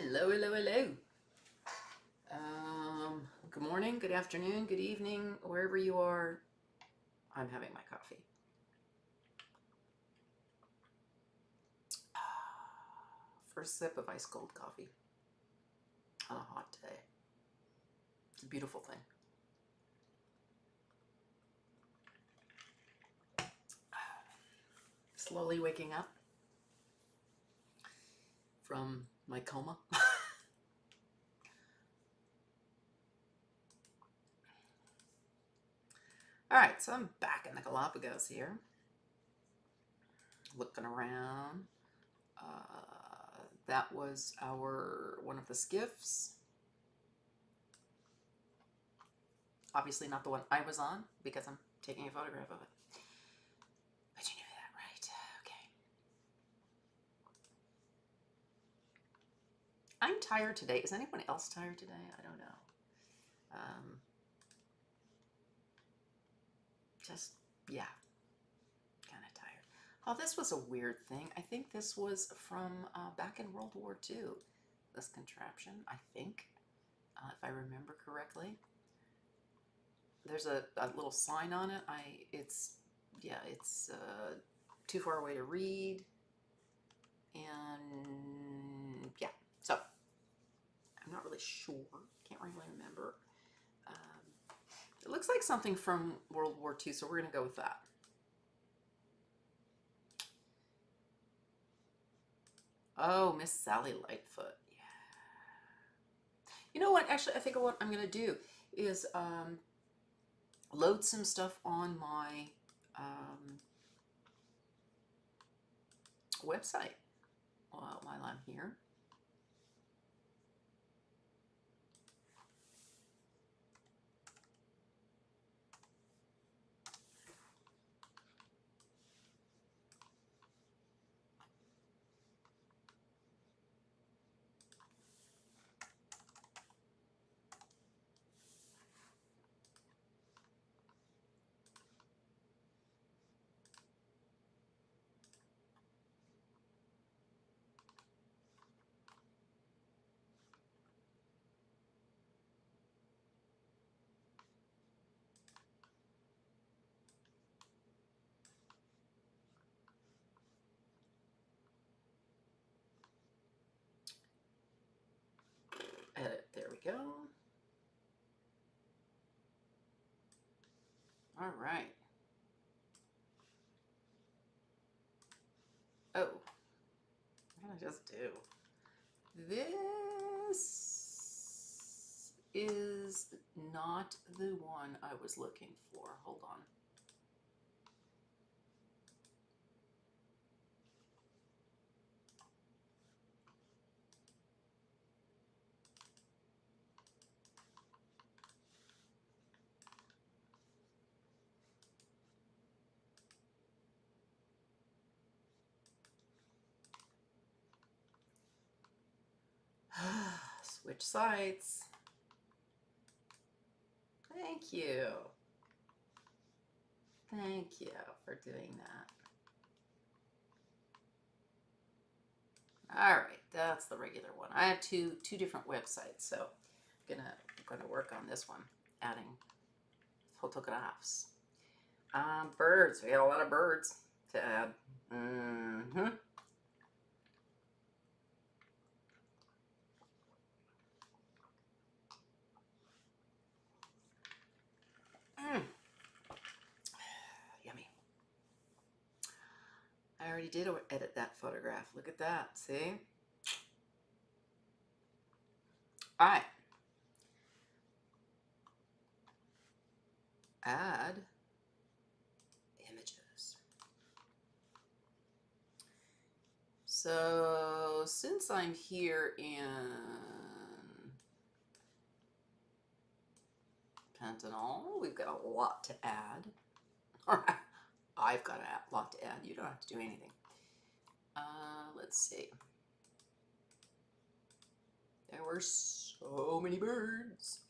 Hello, hello, hello. Good morning, good afternoon, good evening, wherever you are. I'm having my coffee. First sip of ice cold coffee on a hot day. It's a beautiful thing. Slowly waking up from my coma. All right, so I'm back in the Galapagos here, looking around. That was one of the skiffs. Obviously not the one I was on because I'm taking a photograph of it. But you knew that, right? Okay. I'm tired today. Is anyone else tired today? I don't know. Just, yeah, kind of tired. Oh, this was a weird thing. I think this was from back in World War II, this contraption, I think, if I remember correctly. There's a little sign on it. It's too far away to read. And yeah, so I'm not really sure. Can't really remember. It looks like something from World War II, so we're going to go with that. Oh, Miss Sally Lightfoot. Yeah. You know what? Actually, I think what I'm going to do is load some stuff on my website while I'm here. Edit. There we go. All right. Oh, what did I just do? This is not the one I was looking for. Hold on. Switch sites. Thank you. Thank you for doing that. All right, that's the regular one. I have two different websites, so I'm gonna work on this one, adding photographs. Birds. We got a lot of birds to add. Yummy. I already did edit that photograph. Look at that. See? All right. Add images. So since I'm here in Pentanol, we've got a lot to add. All right. I've got a lot to add. You don't have to do anything. Let's see. There were so many birds.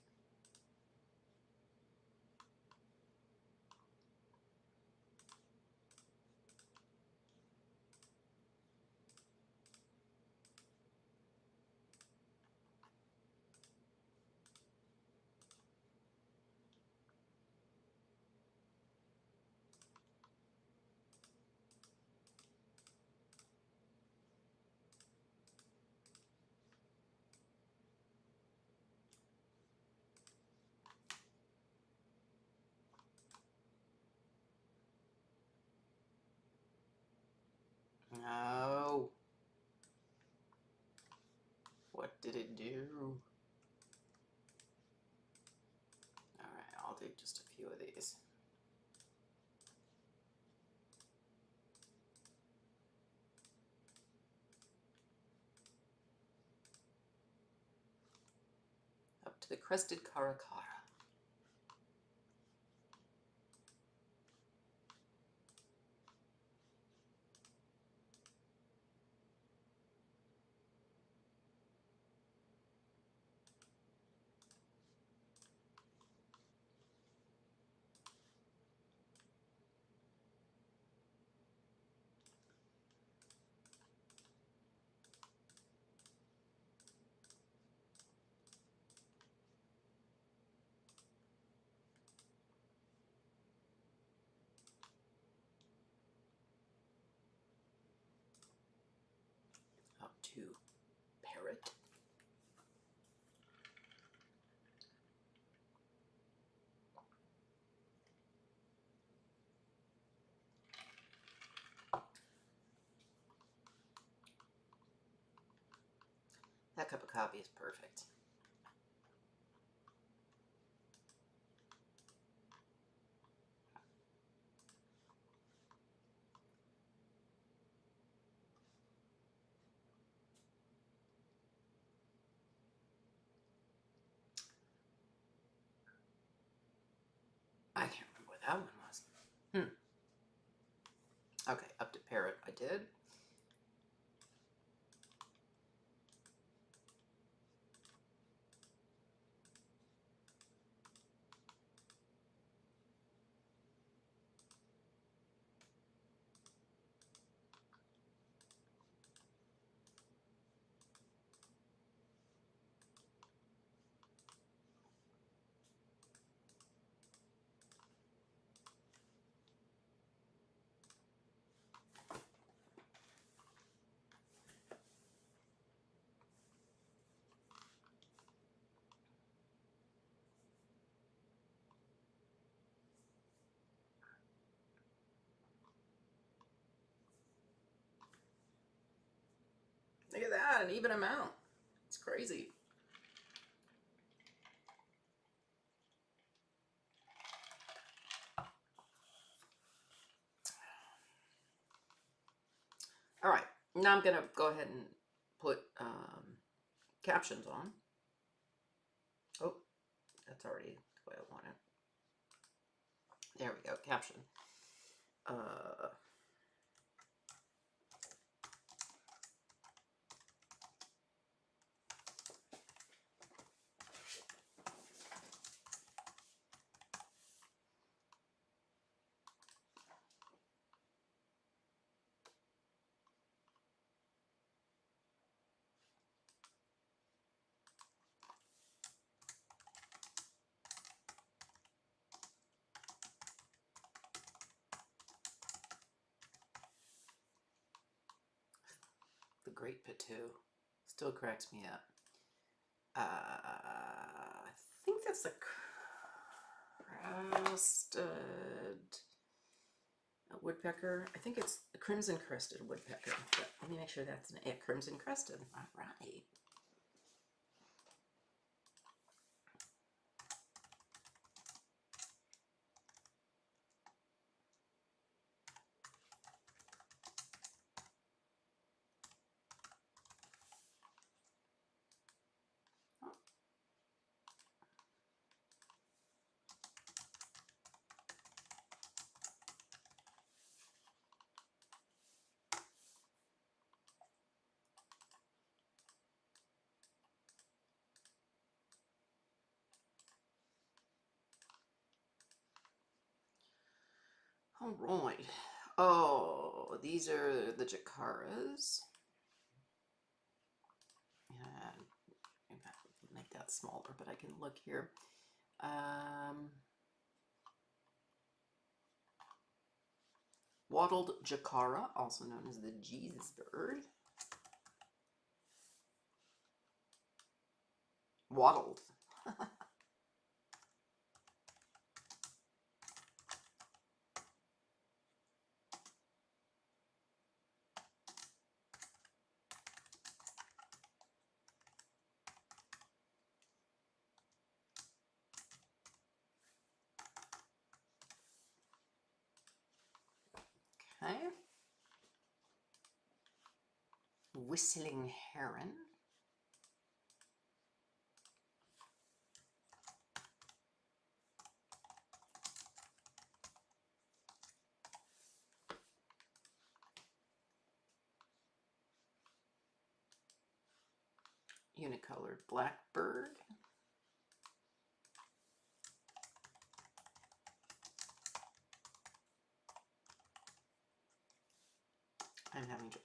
did it do? All right, I'll do just a few of these. Up to the crested caracara. Up to parrot. That cup of coffee is perfect. I can't remember what that one was. Okay, up to parrot I did. Look at that, an even amount. It's crazy. All right, now I'm gonna go ahead and put captions on. Oh, that's already the way I want it. There we go, caption. The Great Patou still cracks me up. I think that's the crested woodpecker. I think it's the crimson crested woodpecker. But let me make sure that's a crimson crested. All right. All right. Oh, these are the jacaras. And make that smaller, but I can look here. Wattled jacara, also known as the Jesus bird. Wattled. Okay. Whistling heron. Unicolored blackbird.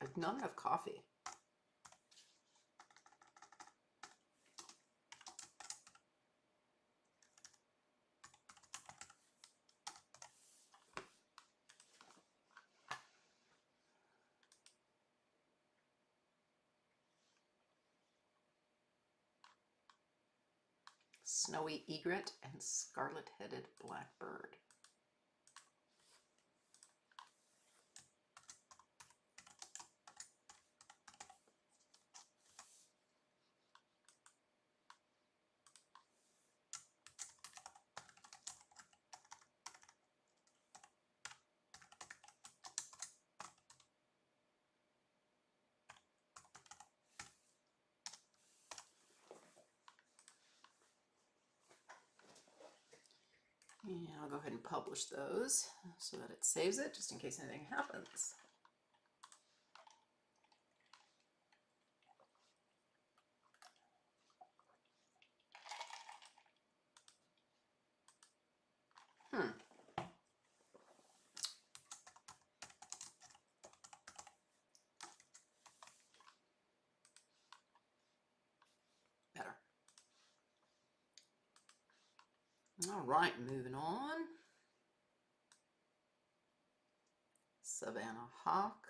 I've not enough coffee. Snowy egret and scarlet-headed blackbird. And I'll go ahead and publish those so that it saves it, just in case anything happens. Better. All right, moving on. Savannah hawk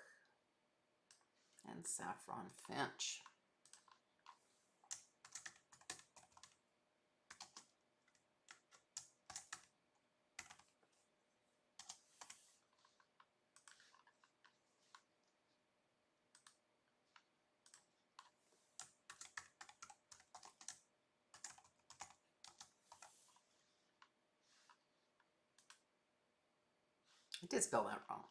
and saffron finch. I did spell that wrong.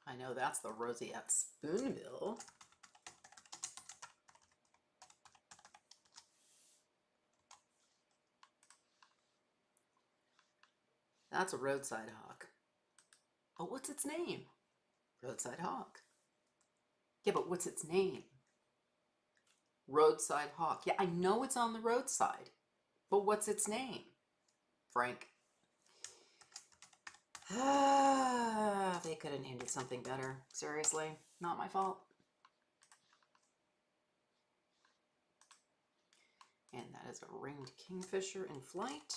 I know that's the roseate spoonbill. That's a roadside hawk. Oh, what's its name? Roadside hawk. Yeah, but what's its name? Roadside hawk. Yeah, I know it's on the roadside, but what's its name? Frank. They could have named it something better. Seriously, not my fault. And that is a ringed kingfisher in flight.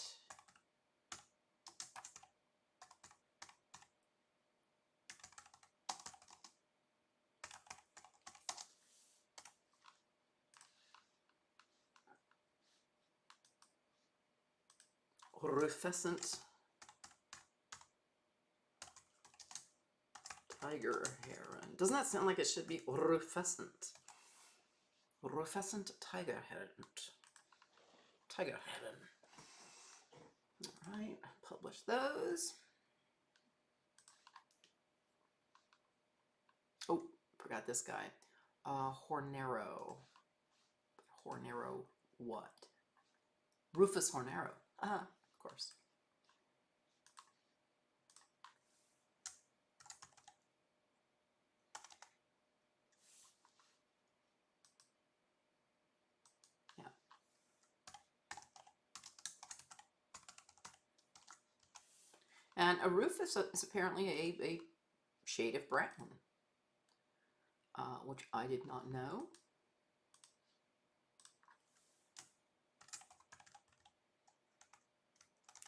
Rufescent tiger heron. Doesn't that sound like it should be rufescent? Rufescent tiger heron. Tiger heron. All right, publish those. Oh, forgot this guy. Hornero. Hornero what? Rufus Hornero. Of course. Yeah. And a rufus is apparently a shade of brown, which I did not know.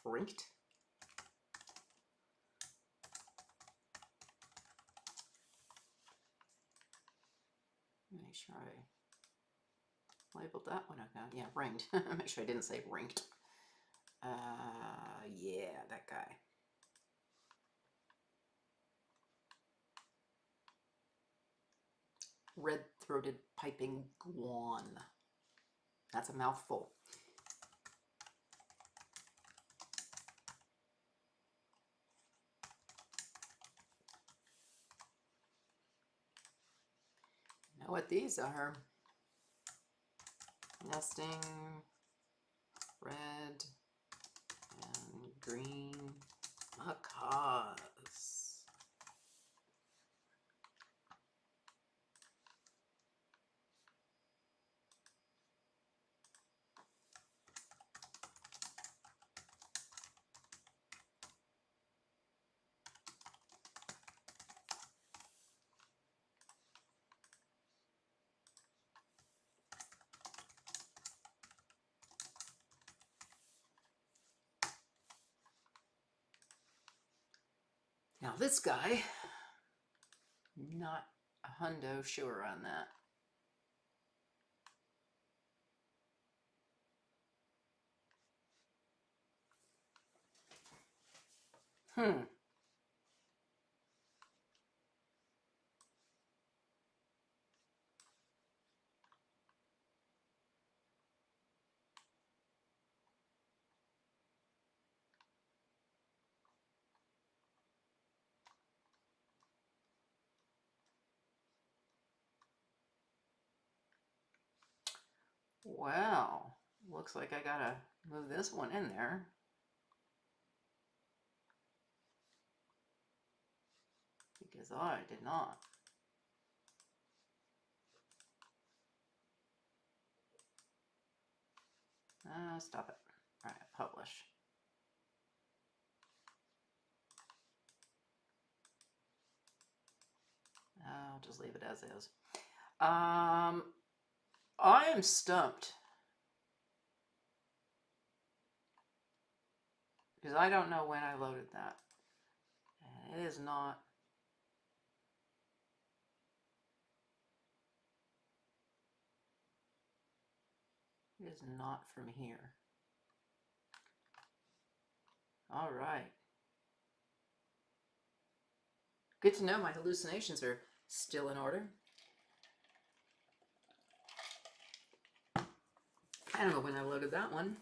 Rinked. Make sure I labeled that one. Okay, yeah, ringed. Make sure I didn't say rinked. Yeah, that guy. Red-throated piping guan. That's a mouthful. what these are. Nesting, red, and green macaws. Now this guy, not a hundo sure on that. Well, looks like I gotta move this one in there. Because I did not. Stop it. All right, publish. I'll just leave it as is. I am stumped. Because I don't know when I loaded that. And it is not. It is not from here. All right. Good to know my hallucinations are still in order. I don't know when I loaded that one.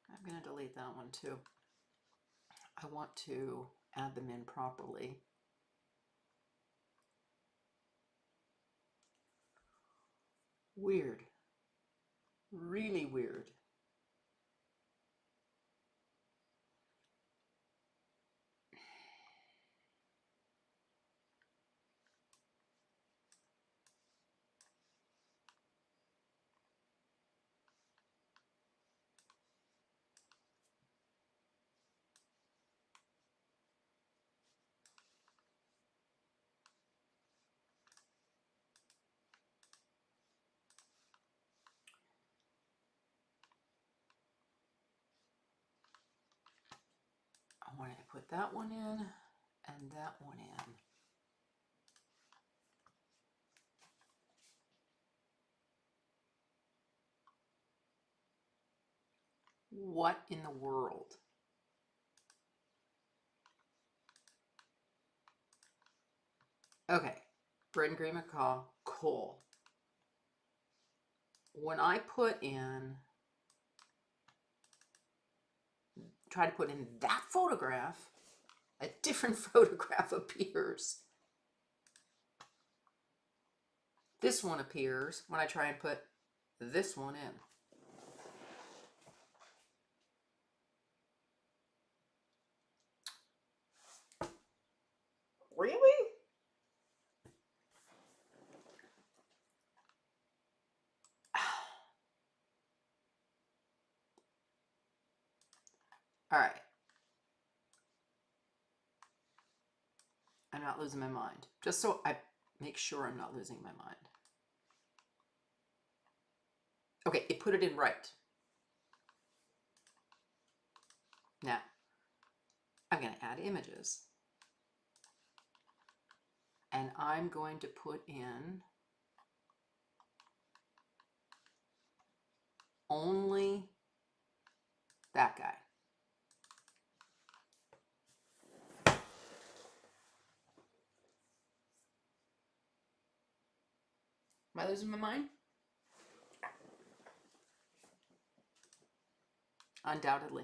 I'm going to delete that one too. I want to add them in properly. Weird. Really weird. I wanted to put that one in and that one in. What in the world? Okay, red and green macaw, cool. When I put in, try to put in that photograph, a different photograph appears. This one appears when I try and put this one in. Really? All right. I'm not losing my mind. Just so I make sure I'm not losing my mind. Okay, it put it in right. Now, I'm going to add images. And I'm going to put in only that guy. Am I losing my mind? Undoubtedly.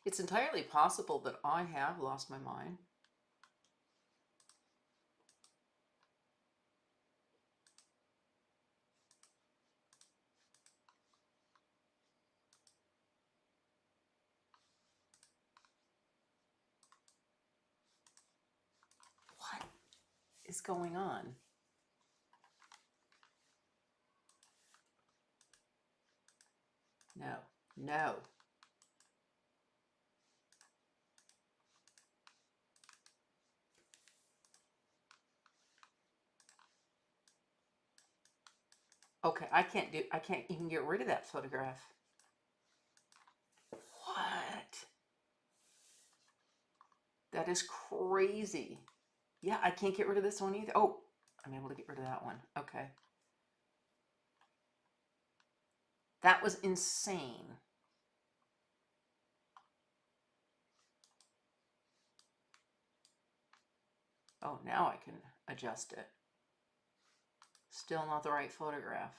It's entirely possible that I have lost my mind. What is going on? No, no. Okay, I can't even get rid of that photograph. What? That is crazy. Yeah, I can't get rid of this one either. Oh, I'm able to get rid of that one. Okay. That was insane. Oh, now I can adjust it. Still not the right photograph.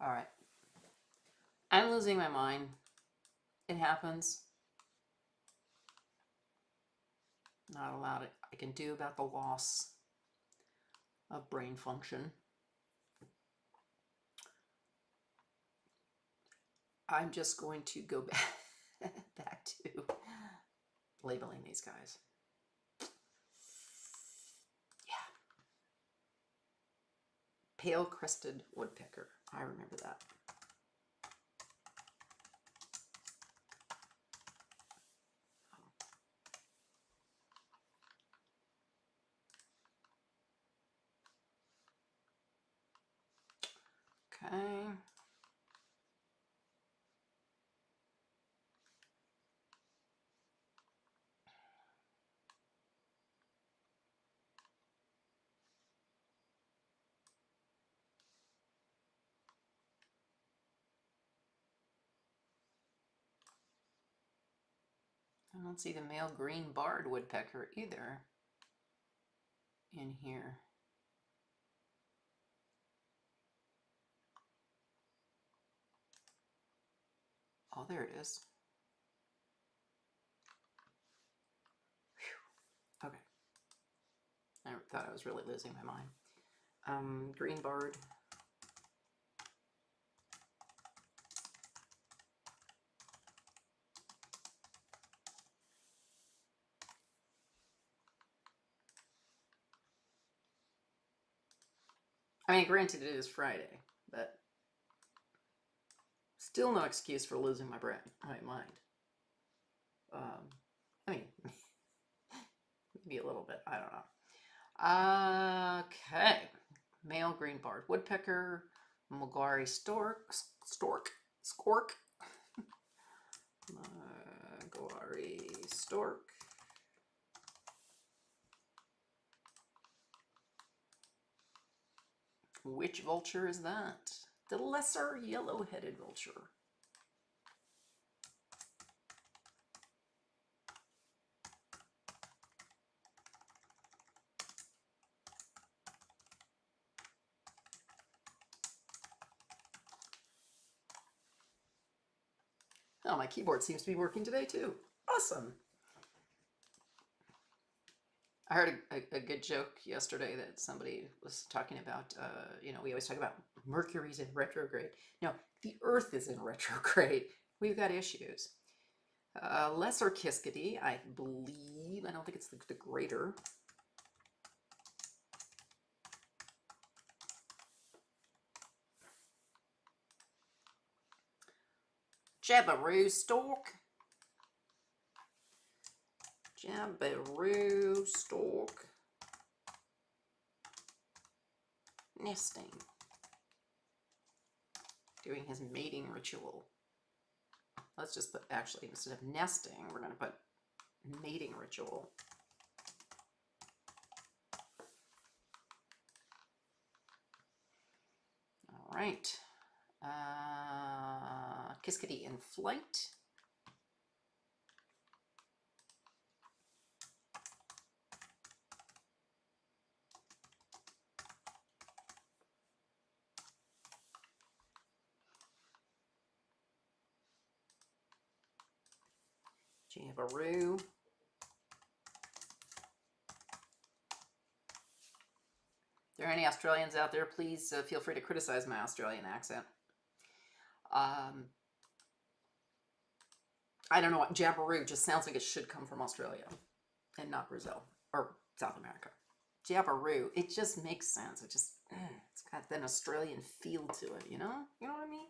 All right. I'm losing my mind. It happens. Not a lot I can do about the loss of brain function. I'm just going to go back to labeling these guys. Yeah. Pale-crested woodpecker. I remember that. Okay. I don't see the male green-barred woodpecker either in here. Oh, there it is. Whew. Okay. I thought I was really losing my mind. Green-barred. I mean, granted, it is Friday, but still no excuse for losing my mind. I mean, maybe a little bit. I don't know. Okay. Male green-barred woodpecker, Mulgari skork. Mulgari stork. Which vulture is that? The lesser yellow-headed vulture. Oh, my keyboard seems to be working today too. Awesome. I heard a good joke yesterday that somebody was talking about, we always talk about Mercury's in retrograde. No, the Earth is in retrograde. We've got issues. Lesser Kiskadee, I believe. I don't think it's the greater. Jabiru stork. Jabiru stork. Nesting. Doing his mating ritual. Let's just put, actually, instead of nesting, we're going to put mating ritual. All right. Kiskadee in flight. Jabberoo. If there are any Australians out there, please feel free to criticize my Australian accent. I don't know what Jabberoo just sounds like it should come from Australia and not Brazil or South America. Jabberoo, it just makes sense. It's got that Australian feel to it, you know? You know what I mean?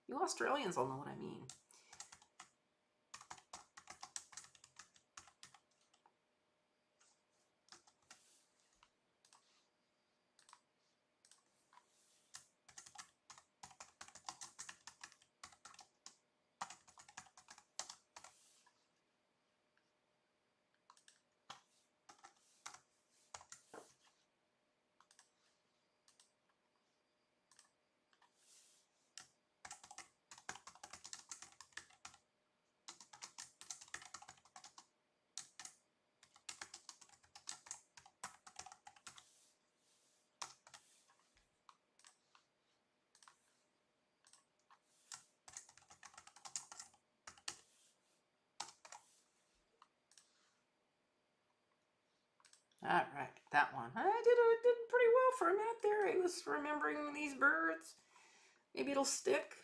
You Australians all know what I mean. All right, that one. I did pretty well for a minute there. I was remembering these birds. Maybe it'll stick.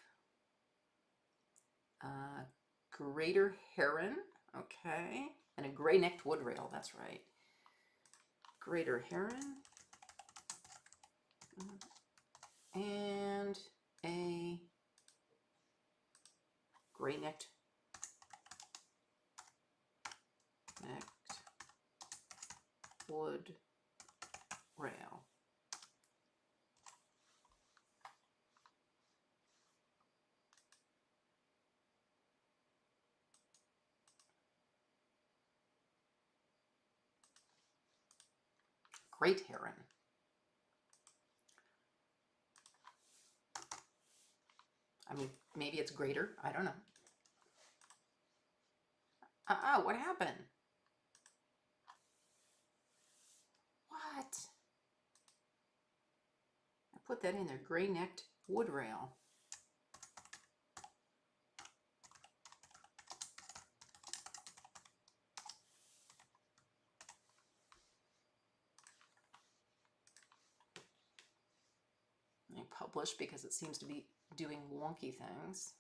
Greater heron, okay. And a gray-necked wood rail, that's right. Greater heron. And a gray-necked wood rail. Great heron. I mean, maybe it's greater. I don't know. What happened? What? I put that in there. Gray-necked wood rail. I publish because it seems to be doing wonky things.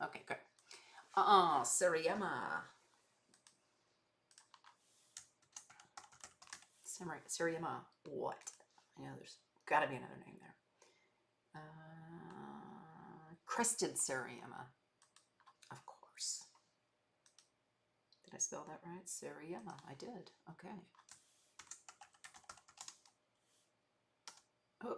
Okay, good. Seriema. Seriema. What? I know there's got to be another name there. Crested Seriema. Of course. Did I spell that right? Seriema. I did. Okay. Oh.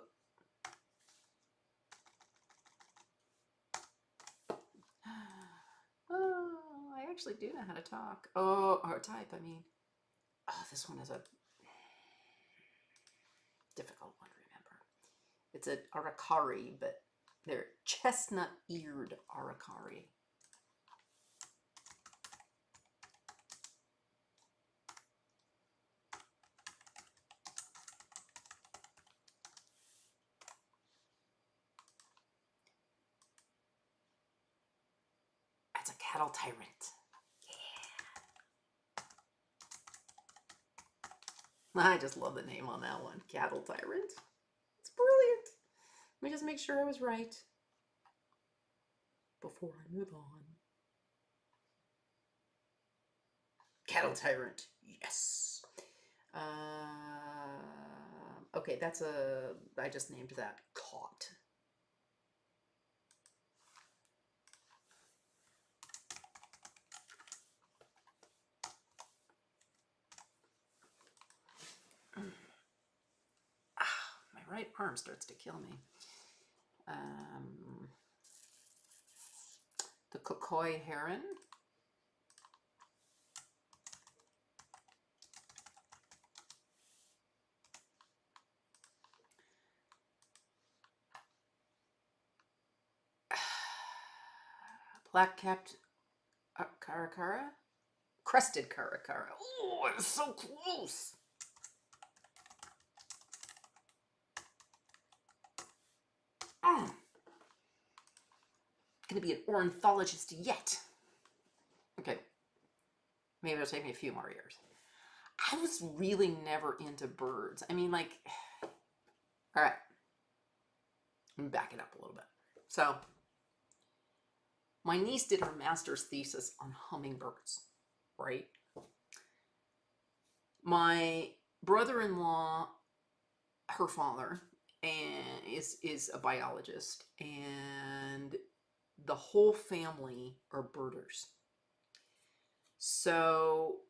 Oh, I actually do know how to talk. Oh, or type, I mean. Oh, this one is a difficult one to remember. It's an aracari, but they're chestnut-eared aracari. That's a cattle tyrant. Yeah. I just love the name on that one. Cattle tyrant. It's brilliant. Let me just make sure I was right before I move on. Cattle tyrant. Yes. Okay, that's I just named that caught. My right arm starts to kill me. The Kukoi heron. Black-capped caracara? Crested caracara. Oh, it's so close. Going to be an ornithologist yet. Okay, maybe it'll take me a few more years. I was really never into birds. I mean, like, all right, let me back it up a little bit. So, my niece did her master's thesis on hummingbirds, right? My brother-in-law, her father, and is a biologist, and the whole family are birders. So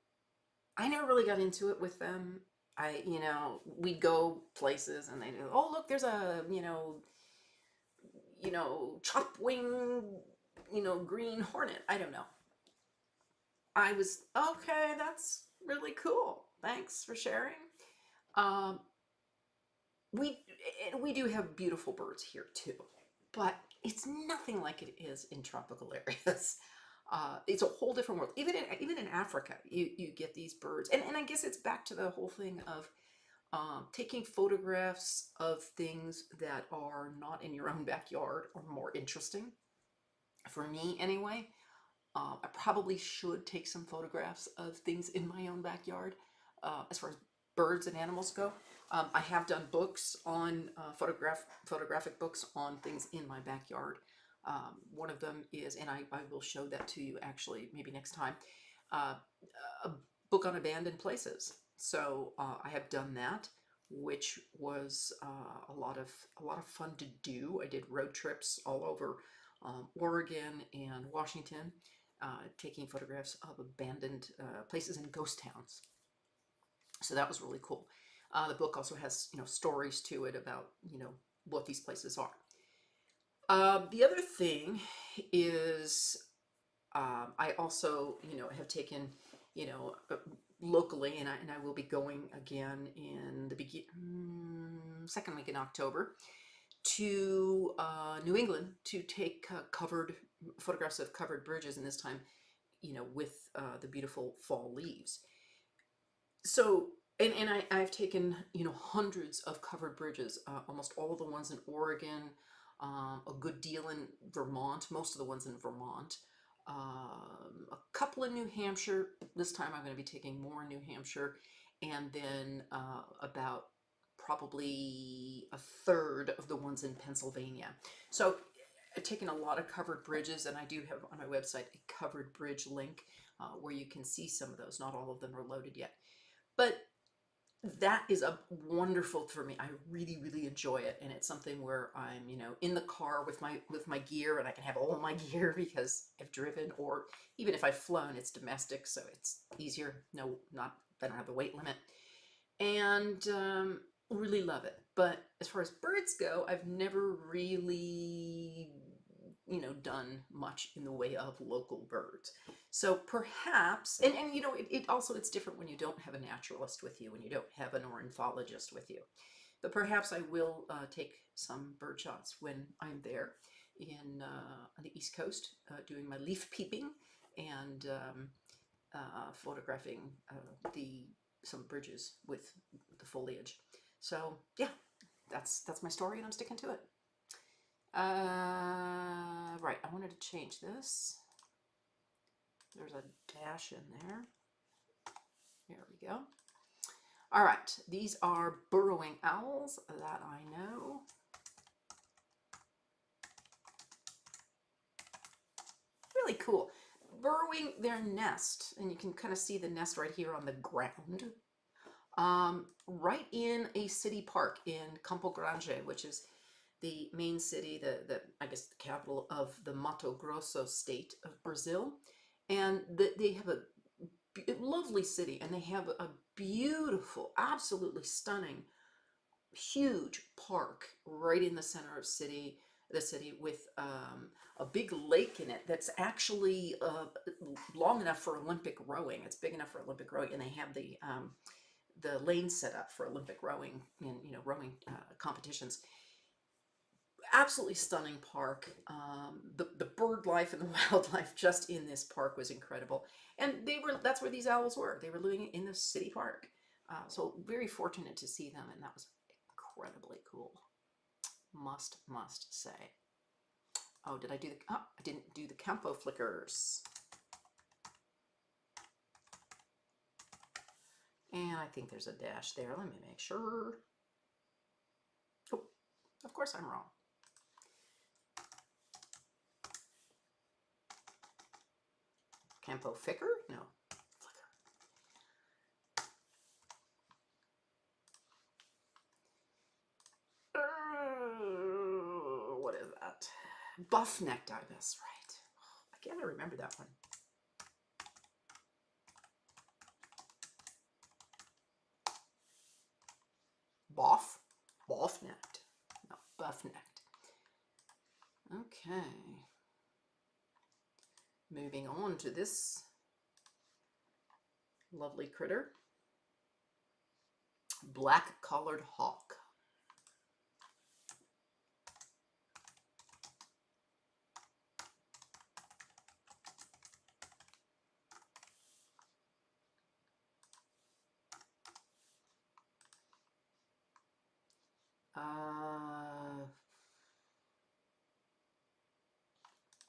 I never really got into it with them. We'd go places and they'd go, oh, look, there's a, chop wing, green hornet. I don't know. I was, okay, that's really cool. Thanks for sharing. We do have beautiful birds here too, but it's nothing like it is in tropical areas. It's a whole different world. Even in Africa, you get these birds, and I guess it's back to the whole thing of taking photographs of things that are not in your own backyard are more interesting. For me, anyway, I probably should take some photographs of things in my own backyard as far as birds and animals go. I have done books on photographic books on things in my backyard. One of them is, and I will show that to you actually maybe next time, a book on abandoned places. So I have done that, which was a lot of fun to do. I did road trips all over Oregon and Washington, taking photographs of abandoned places and ghost towns. So that was really cool. The book also has stories to it about what these places are. The other thing is I also have taken locally, and I will be going again in the second week in October to New England to take photographs of covered bridges, and this time with the beautiful fall leaves. So and I've taken hundreds of covered bridges, almost all of the ones in Oregon, a good deal in Vermont, most of the ones in Vermont, a couple in New Hampshire. This time I'm going to be taking more in New Hampshire, and then about probably a third of the ones in Pennsylvania. So I've taken a lot of covered bridges, and I do have on my website a covered bridge link where you can see some of those. Not all of them are loaded yet, but that is a wonderful for me. I really, really enjoy it, and it's something where I'm, in the car with my gear, and I can have all my gear because I've driven, or even if I've flown, it's domestic, so it's easier. I don't have the weight limit, and really love it. But as far as birds go, I've never really done much in the way of local birds. So perhaps, and it also, it's different when you don't have a naturalist with you, when you don't have an ornithologist with you. But perhaps I will take some bird shots when I'm there on the East Coast, doing my leaf peeping and photographing some bridges with the foliage. So yeah, that's my story, and I'm sticking to it. Right, I wanted to change this. There's a dash in there. There we go. All right, these are burrowing owls that I know. Really cool. Burrowing their nest, and you can kind of see the nest right here on the ground. Right in a city park in Campo Grande, which is the main city, I guess the capital of the Mato Grosso state of Brazil. And they have a lovely city, and they have a beautiful, absolutely stunning, huge park right in the center of city. the city with a big lake in it that's actually long enough for Olympic rowing. It's big enough for Olympic rowing, and they have the lane set up for Olympic rowing and rowing competitions. Absolutely stunning park. The bird life and the wildlife just in this park was incredible, and that's where these owls were. They were living in the city park. So very fortunate to see them, and that was incredibly cool. Must say. Oh, did I do the? Oh, I didn't do the Campo flickers. And I think there's a dash there. Let me make sure. Oh, of course I'm wrong. Campo flicker? No, flicker. What is that? Buff-necked ibis, right. I can't remember that one. Buff-necked. No, buff-necked. Okay. Moving on to this lovely critter. Black-collared hawk.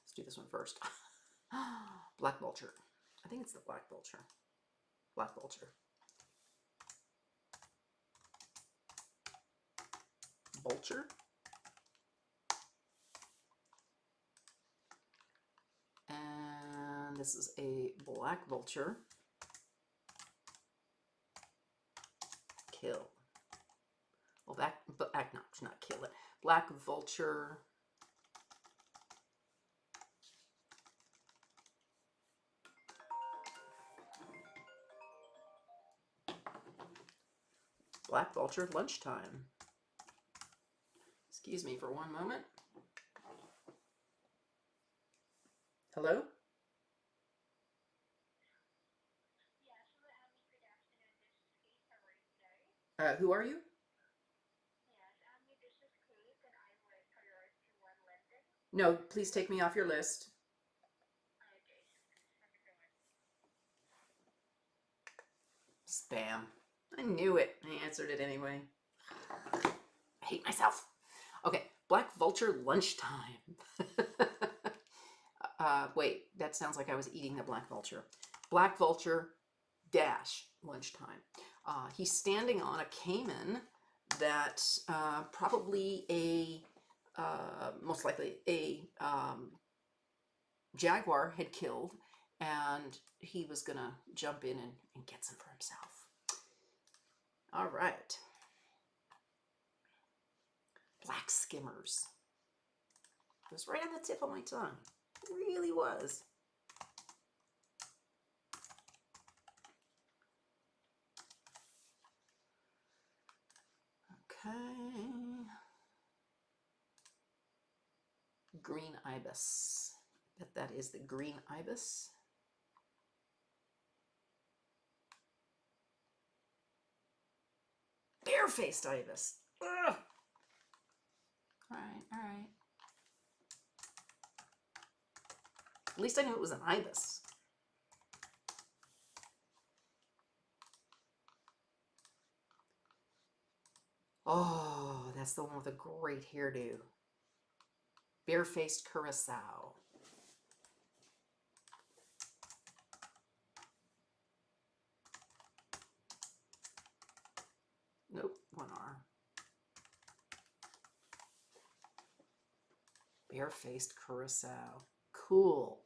Let's do this one first. Black vulture. I think it's the black vulture. Black vulture. Vulture. And this is a black vulture. Kill. Well, no, it's not kill it. Black vulture. Black vulture lunchtime. Excuse me for one moment. Hello? Who are you? No, please take me off your list. Spam. I knew it. I answered it anyway. I hate myself. Okay, black vulture lunchtime. Wait, that sounds like I was eating the black vulture. Black vulture dash lunchtime. He's standing on a caiman that probably most likely a jaguar had killed, and he was gonna jump in and get some for himself. All right. Black skimmers. It was right on the tip of my tongue. It really was. Okay. Green ibis. That is the green ibis. Bare-faced ibis. Ugh. All right. At least I knew it was an ibis. Oh, that's the one with a great hairdo. Bare-faced curacao. Nope, one R. Bare-faced curacao. Cool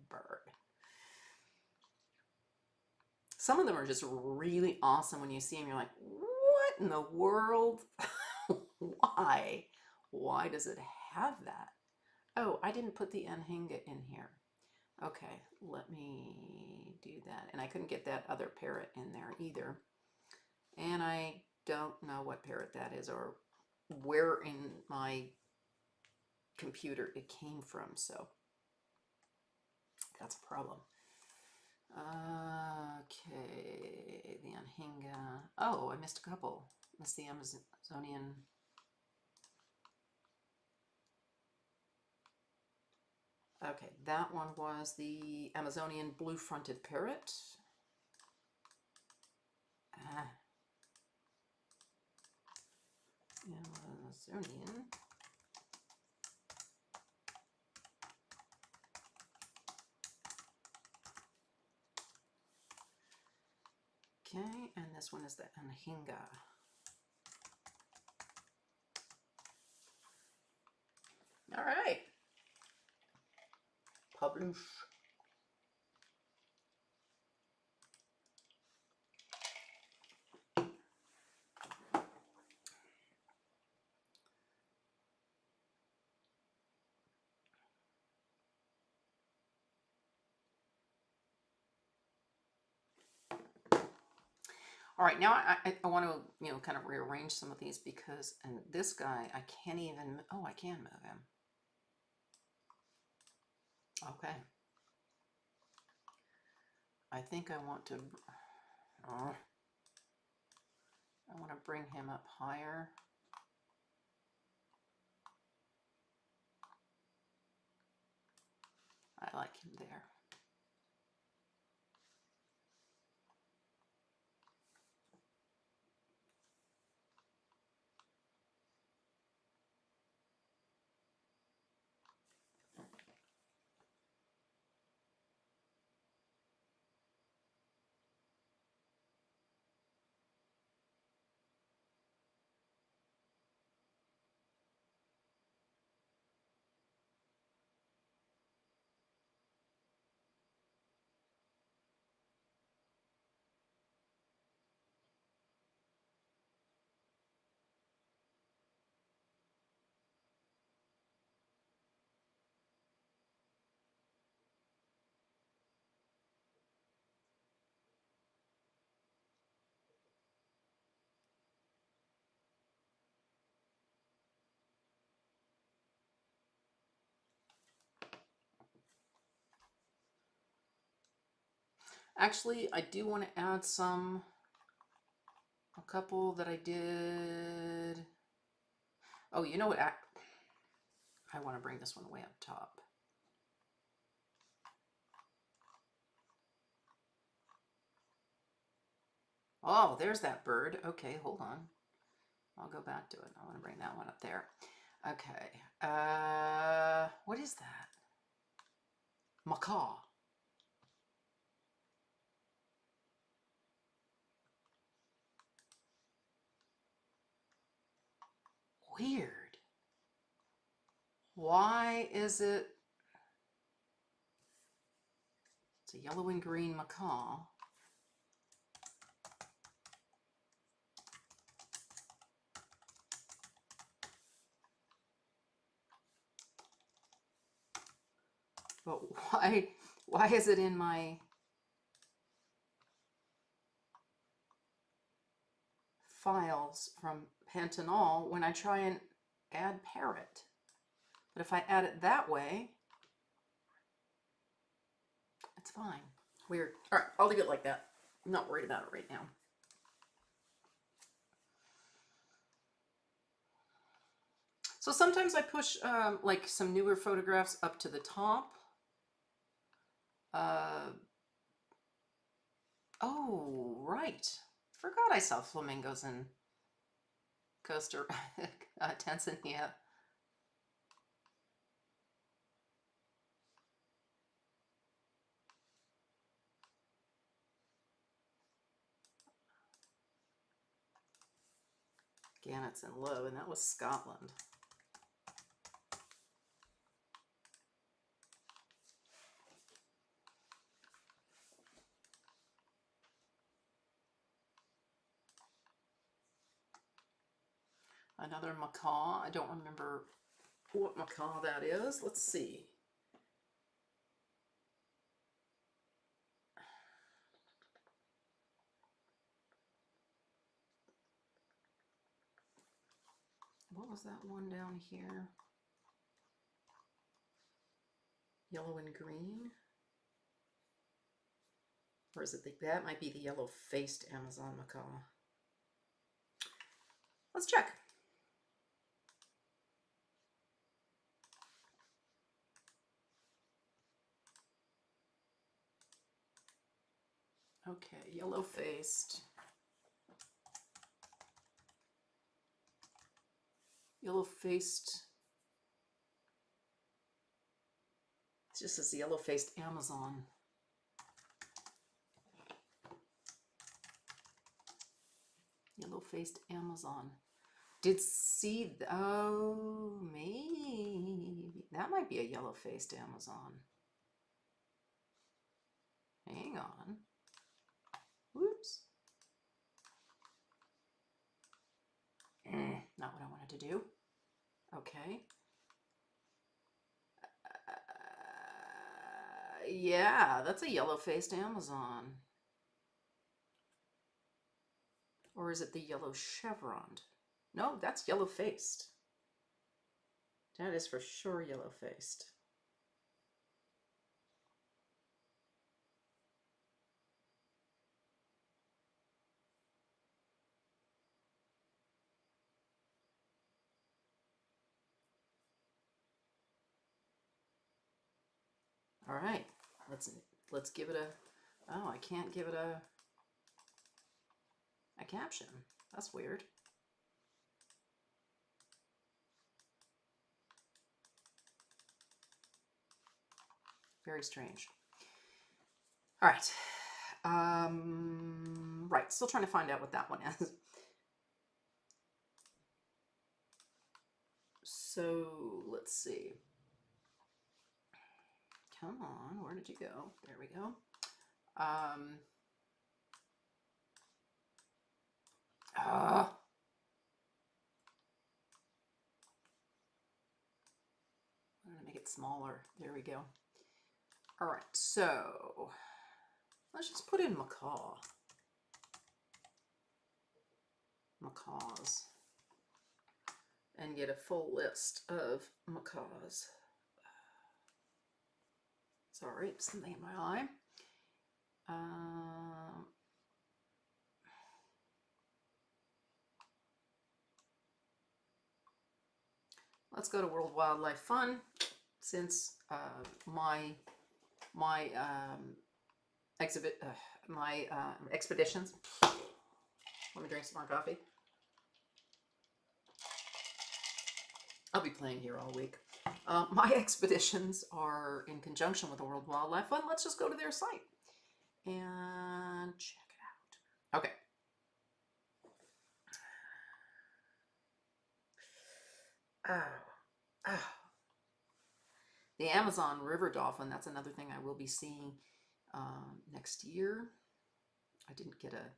bird. Some of them are just really awesome when you see them. You're like, what in the world? Why does it have that? Oh, I didn't put the anhinga in here. Okay, let me do that. And I couldn't get that other parrot in there either. And I don't know what parrot that is or where in my computer it came from, so that's a problem. Okay, the Anhinga. Oh, I missed a couple. Missed the Amazonian. Okay, that one was the Amazonian blue-fronted parrot. Amazonian. Okay, and this one is the Anhinga. All right. Publish. All right, now I want to, you know, kind of rearrange some of these because, and this guy, I can't even, oh, I can move him. Okay. I think I want to, I want to bring him up higher. I like him there. Actually, I do want to add a couple that I did. Oh, you know what? I want to bring this one way up top. Oh, there's that bird. Okay, hold on. I'll go back to it. I want to bring that one up there. Okay. What is that? Macaw. Weird. Why is it? It's a yellow and green macaw. But why is it in my files from Pantanal when I try and add parrot? But if I add it that way, it's fine. Weird. All right, I'll leave it like that. I'm not worried about it right now. So sometimes I push like some newer photographs up to the top. Oh, right. Forgot I saw flamingos in Tanzania. Gannets and Low, and that was Scotland. Another macaw. I don't remember what macaw that is. Let's see. What was that one down here? Yellow and green. Or is it that might be the yellow-faced Amazon macaw. Let's check. Okay, yellow-faced. Yellow-faced. It just says the yellow-faced Amazon. Yellow-faced Amazon. Did see, oh, maybe. That might be a yellow-faced Amazon. Hang on. Whoops. Not what I wanted to do. Okay. Yeah, that's a yellow-faced Amazon. Or is it the yellow chevron? No, that's yellow-faced. That is for sure yellow-faced. All right, let's give it a, oh, I can't give it a caption. That's weird. Very strange. All right. Right, still trying to find out what that one is. So let's see. Come on, where did you go? There we go. I'm gonna make it smaller. There we go. All right, so let's just put in macaw. Macaws. And get a full list of macaws. Sorry, something in my eye. Let's go to World Wildlife Fund, since my expeditions. Let me drink some more coffee. I'll be playing here all week. My expeditions are in conjunction with the World Wildlife Fund. Let's just go to their site and check it out. Okay. The Amazon river dolphin, that's another thing I will be seeing next year. I didn't get a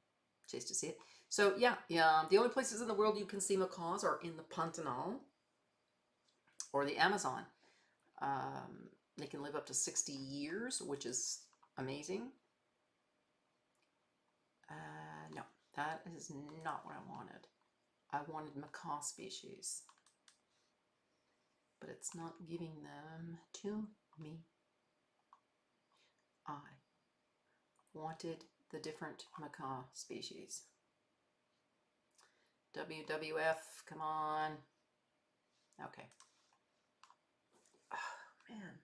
chance to see it. So yeah, the only places in the world you can see macaws are in the Pantanal or the Amazon. They can live up to 60 years, which is amazing. No, that is not what I wanted. I wanted macaw species, but it's not giving them to me. I wanted the different macaw species. WWF, come on. Okay. Oh, man.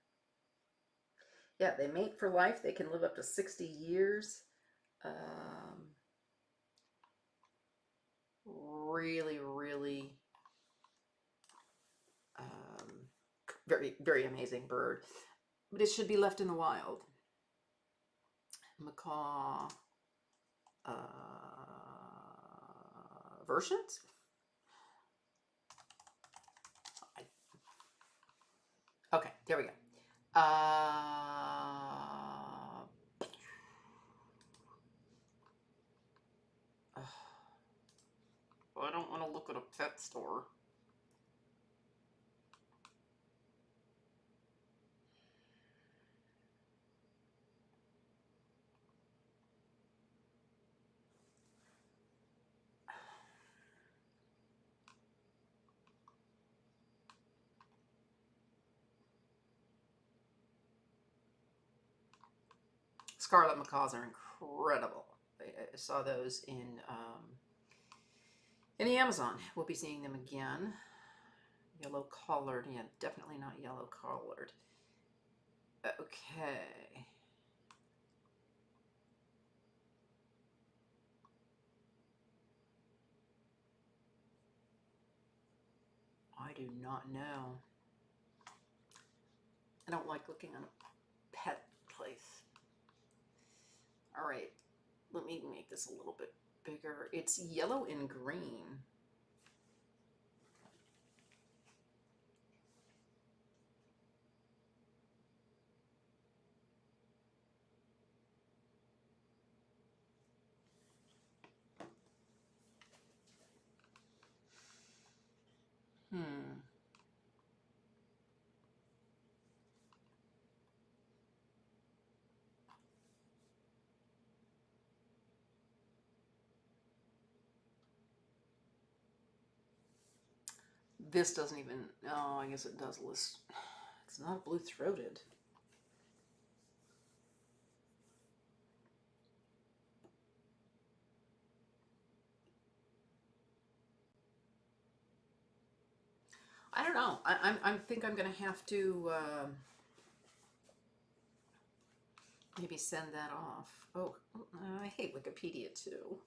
Yeah, they mate for life. They can live up to 60 years. Really, really very, very amazing bird. But it should be left in the wild. Macaw versions? Okay, there we go. I don't want to look at a pet store. Scarlet macaws are incredible. I saw those in the Amazon. We'll be seeing them again. Yellow collared, yeah, definitely not yellow collared. Okay. I do not know. I don't like looking on a pet place. All right, let me make this a little bit bigger. It's yellow and green. This doesn't even, oh, I guess it does list. It's not blue-throated. I don't know. I think I'm going to have to maybe send that off. Oh, I hate Wikipedia too.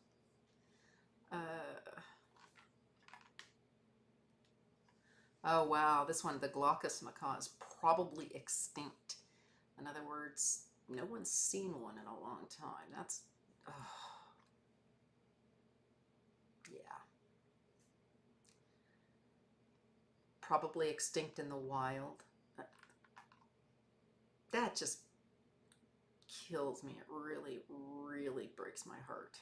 Oh wow, this one, the glaucous macaw, is probably extinct. In other words, no one's seen one in a long time. That's, yeah. Probably extinct in the wild. That just kills me. It really, really breaks my heart.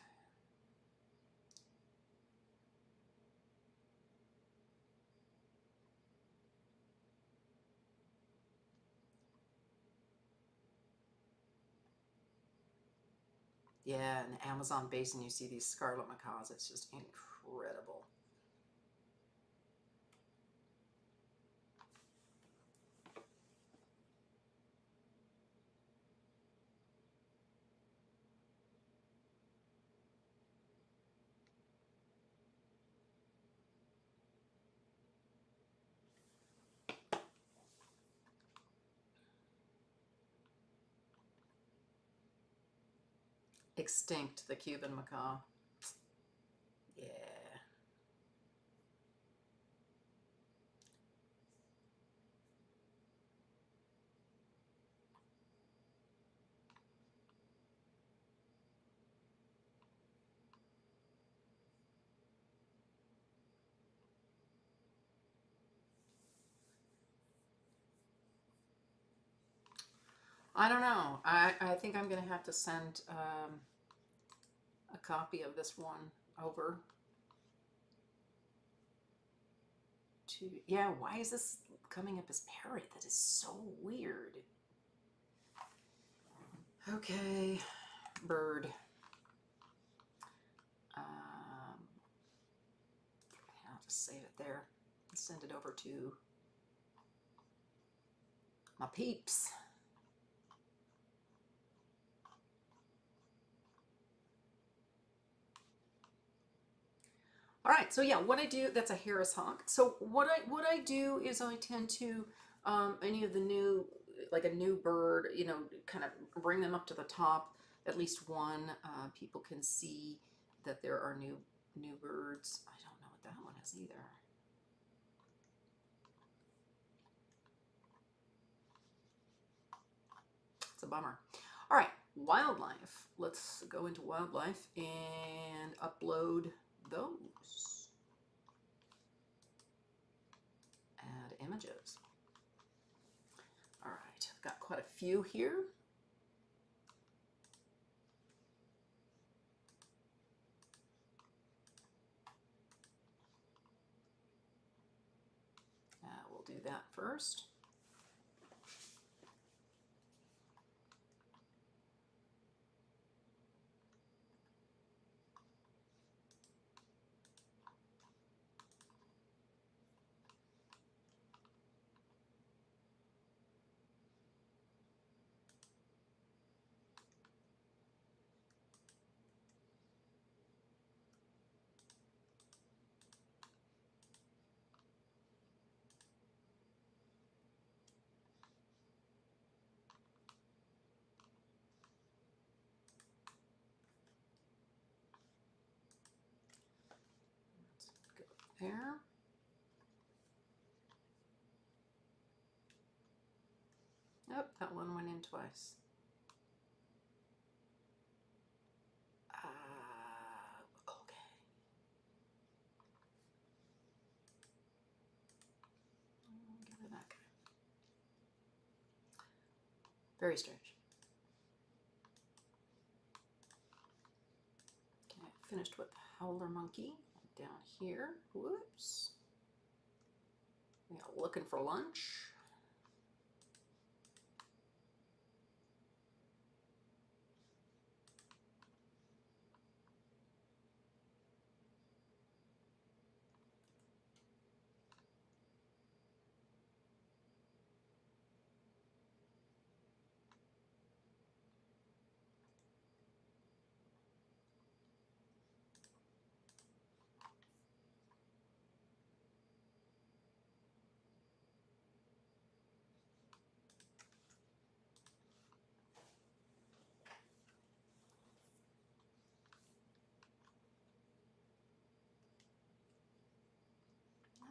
Yeah, in the Amazon basin, you see these scarlet macaws. It's just incredible. Extinct, the Cuban macaw. Yeah. I don't know. I think I'm going to have to send a copy of this one over to, yeah, why is this coming up as parrot? That is so weird. Okay, bird. I'll just save it there and send it over to my peeps. All right, so yeah, what I do, that's a Harris hawk. So what I do is I tend to, any of the new, like a new bird, you know, kind of bring them up to the top, at least one. People can see that there are new birds. I don't know what that one is either. It's a bummer. All right, wildlife. Let's go into wildlife and upload those. Add images. All right, I've got quite a few here. We'll do that first. pair. Nope, that one went in twice. Okay. Give her that guy. Very strange. Okay, finished with the howler monkey. Down here, whoops. We are looking for lunch.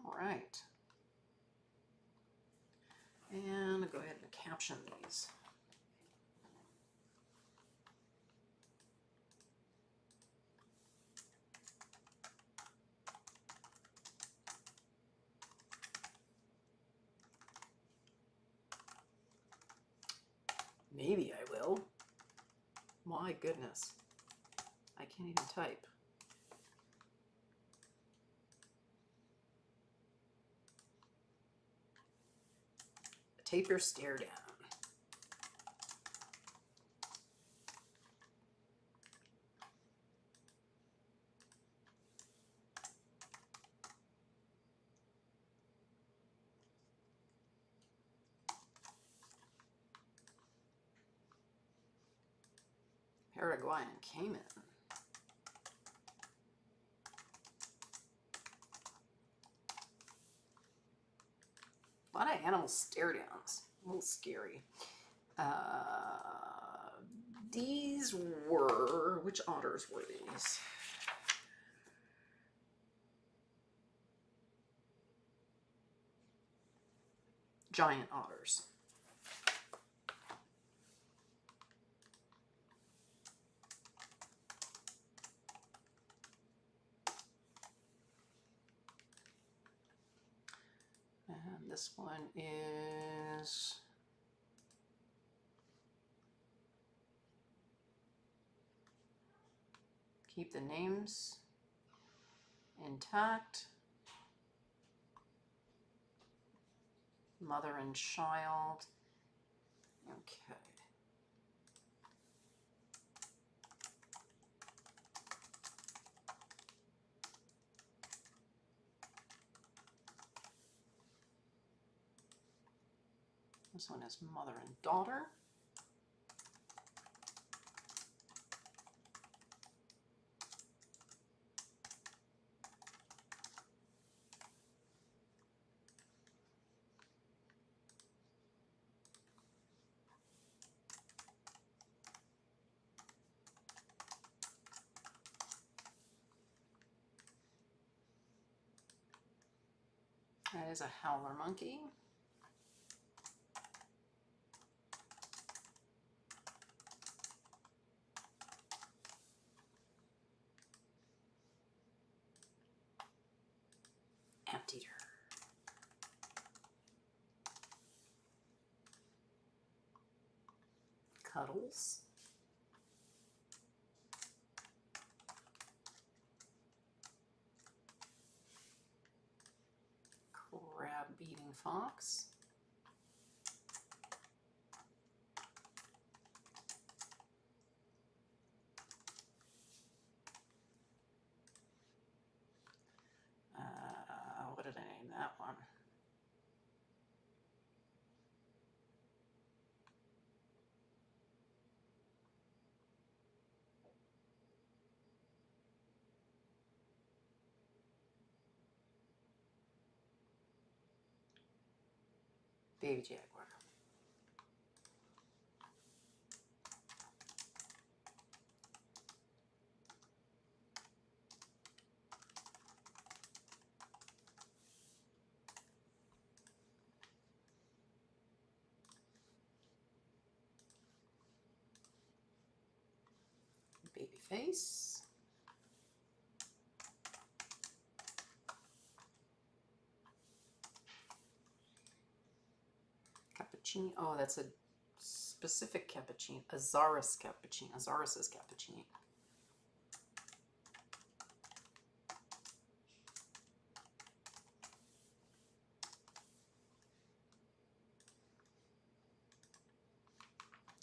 All right. And I'll go ahead and caption these. Maybe I will. My goodness. I can't even type. Tape your stare down. Paraguayan Cayman. A lot of animal stare downs. A little scary. These were, which otters were these? Giant otters. And this one is keep the names intact. Mother and child. Okay. This one is mother and daughter. That is a howler monkey. Anteater. Cuddles. Crab-eating fox. What did I name that one? Baby jaguar. baby face. Cappuccino. Oh, that's a specific cappuccino. Azaris cappuccino. Azaris's cappuccino.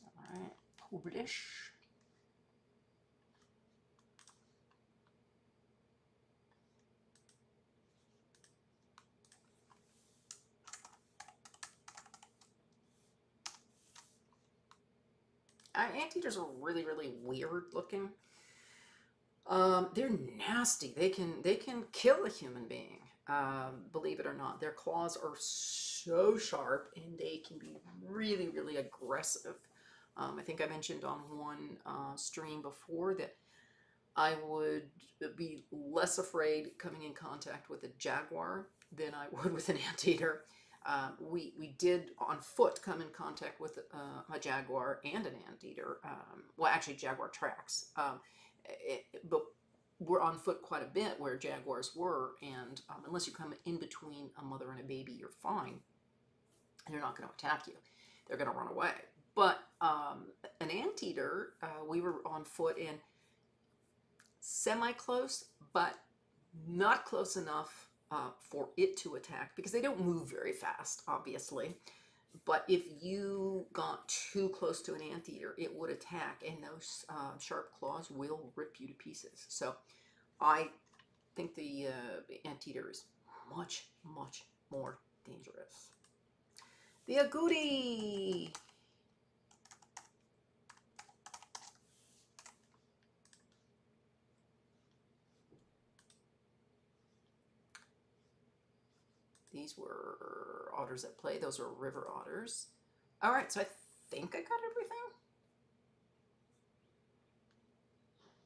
All right. Publish. Anteaters are really, really weird looking. They're nasty. They can kill a human being. Believe it or not, their claws are so sharp and they can be really, really aggressive. I think I mentioned on one stream before that I would be less afraid coming in contact with a jaguar than I would with an anteater. We did on foot come in contact with a jaguar and an anteater. Well, actually, jaguar tracks. But we're on foot quite a bit where jaguars were, and unless you come in between a mother and a baby, you're fine. They're not going to attack you. They're going to run away. But an anteater, we were on foot and semi-close, but not close enough for it to attack because they don't move very fast, obviously. But if you got too close to an anteater, it would attack, and those sharp claws will rip you to pieces. So I think the anteater is much, much more dangerous. The agouti. These were otters at play. Those are river otters. All right, so I think I got everything.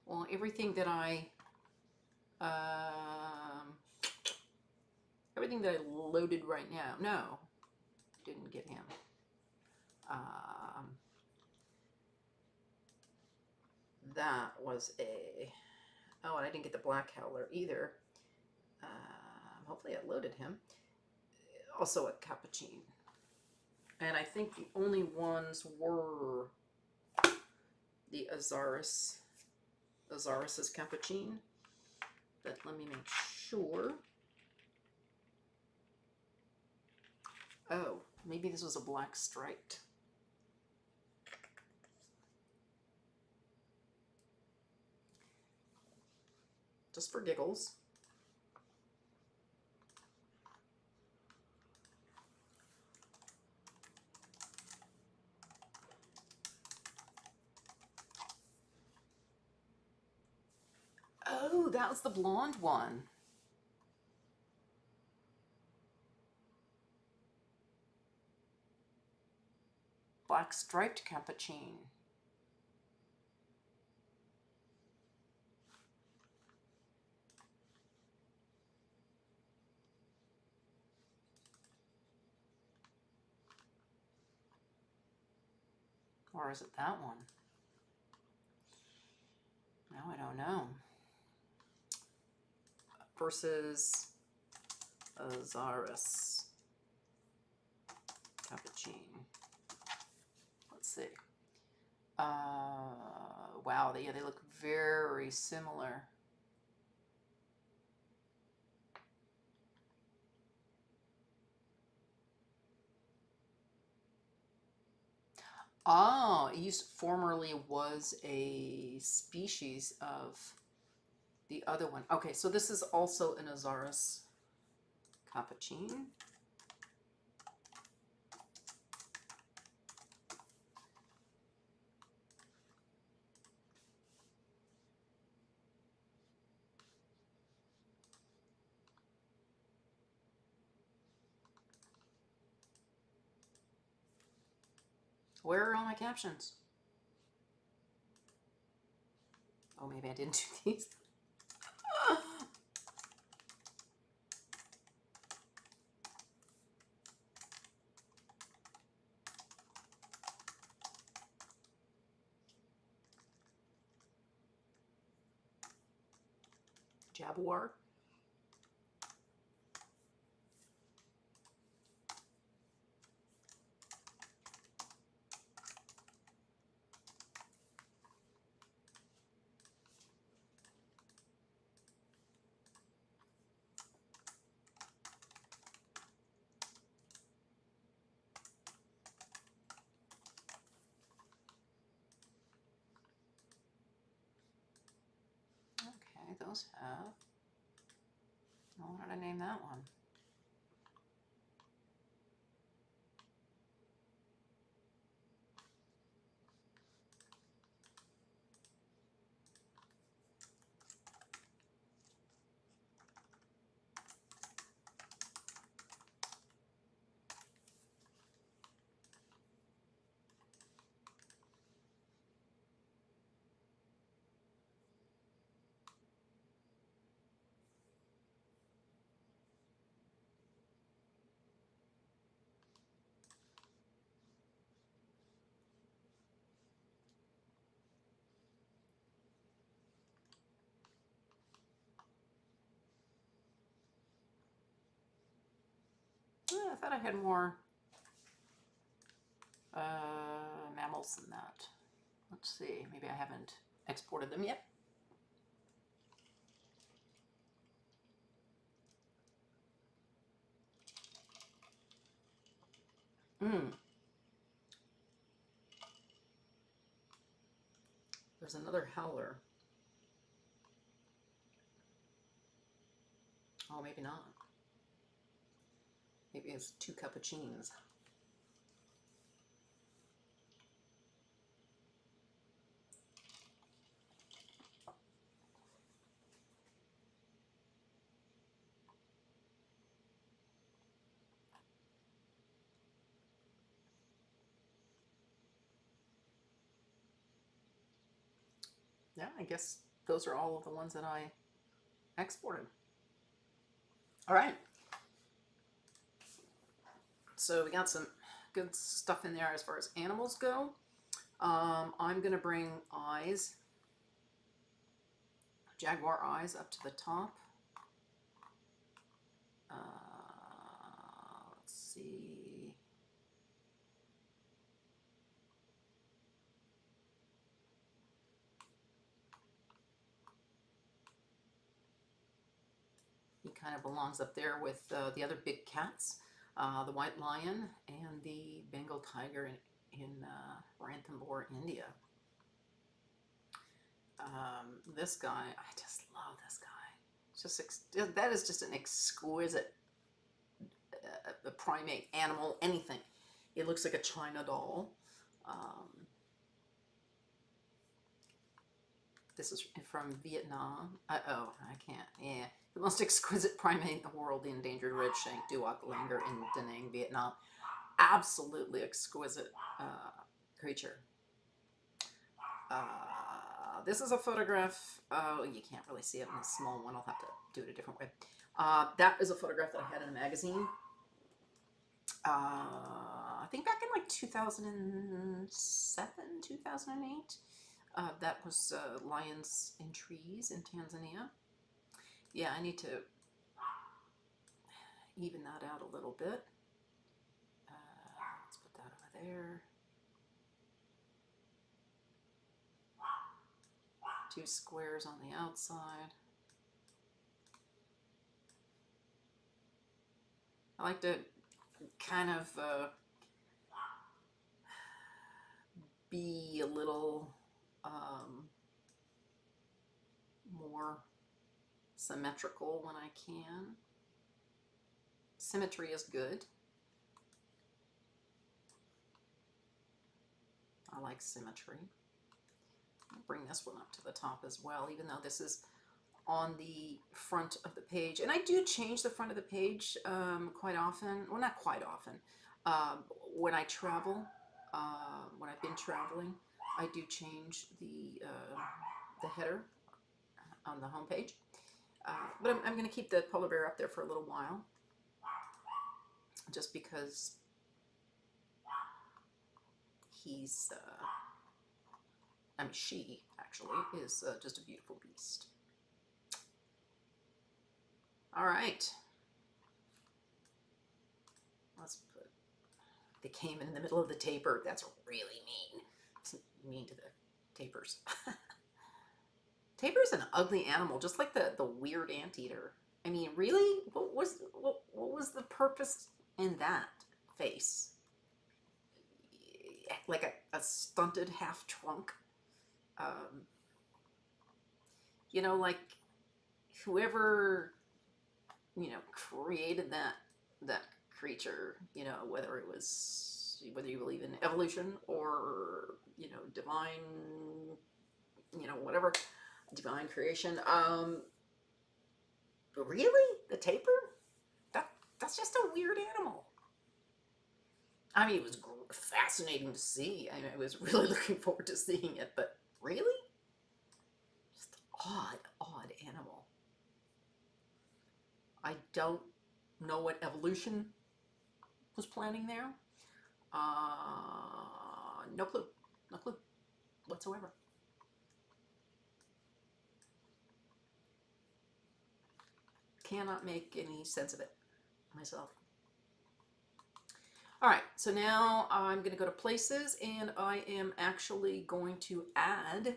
Well, everything that I loaded right now. No, didn't get him. That was a... Oh, and I didn't get the black howler either. Hopefully I loaded him. Also a cappuccino. And I think the only ones were the Azaris's cappuccino. But let me make sure. Oh, maybe this was a black striped. Just for giggles. Oh, that was the blonde one. Black striped cappuccino. Or is it that one? Now I don't know. Versus Azaris cappuccino. Let's see. Wow, they look very similar. Oh, it formerly was a species of the other one. Okay, so this is also an Azaris cappuccino. Where are all my captions? Oh, maybe I didn't do these. Jaguar. Okay, those have. Oh, what did I name that one? I thought I had more mammals than that. Let's see, maybe I haven't exported them yet. There's another howler. Oh, maybe not. Maybe it's 2 cappuccinos. Yeah, I guess those are all of the ones that I exported. All right. So we got some good stuff in there as far as animals go. I'm going to bring eyes, jaguar eyes, up to the top. Let's see. He kind of belongs up there with the other big cats, the white lion and the Bengal tiger in Ranthambore, India. This guy, I just love this guy. Just that is just an exquisite primate, animal, anything. It looks like a China doll. This is from Vietnam. Oh, I can't. Yeah. The most exquisite primate in the world, the endangered red shank duoc langur in Da Nang, Vietnam. Absolutely exquisite creature. This is a photograph. Oh, you can't really see it in the small one. I'll have to do it a different way. That is a photograph that I had in a magazine. I think back in like 2007, 2008. That was lions in trees in Tanzania. Yeah, I need to even that out a little bit. Let's put that over there. 2 squares on the outside. I like to kind of be a little more symmetrical when I can. Symmetry is good. I like symmetry. I'll bring this one up to the top as well, even though this is on the front of the page. And I do change the front of the page quite often. Well, not quite often. When I travel, when I've been traveling, I do change the header on the home page. But I'm going to keep the polar bear up there for a little while, just because he's, I mean, she actually is just a beautiful beast. All right. Let's put, they came in the middle of the taper. That's really mean. It's mean to the tapers. Taper's an ugly animal, just like the weird anteater. I mean, really? What was the purpose in that face? Like a stunted half trunk. You know, like whoever, you know, created that creature, you know, whether you believe in evolution or, you know, divine, you know, whatever, divine creation. Really? The taper? That's just a weird animal. I mean, it was fascinating to see. I mean, I was really looking forward to seeing it, but really? Just odd animal. I don't know what evolution was planning there. No clue. No clue whatsoever. Cannot make any sense of it myself. All right, so now I'm going to go to places, and I am actually going to add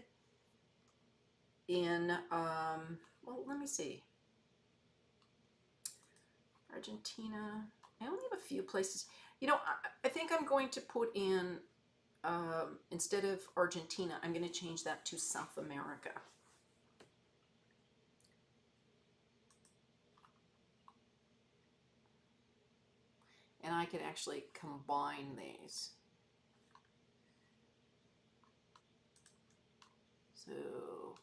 in, well, let me see. Argentina. I only have a few places. You know, I think I'm going to put in, instead of Argentina, I'm going to change that to South America. And I can actually combine these. So,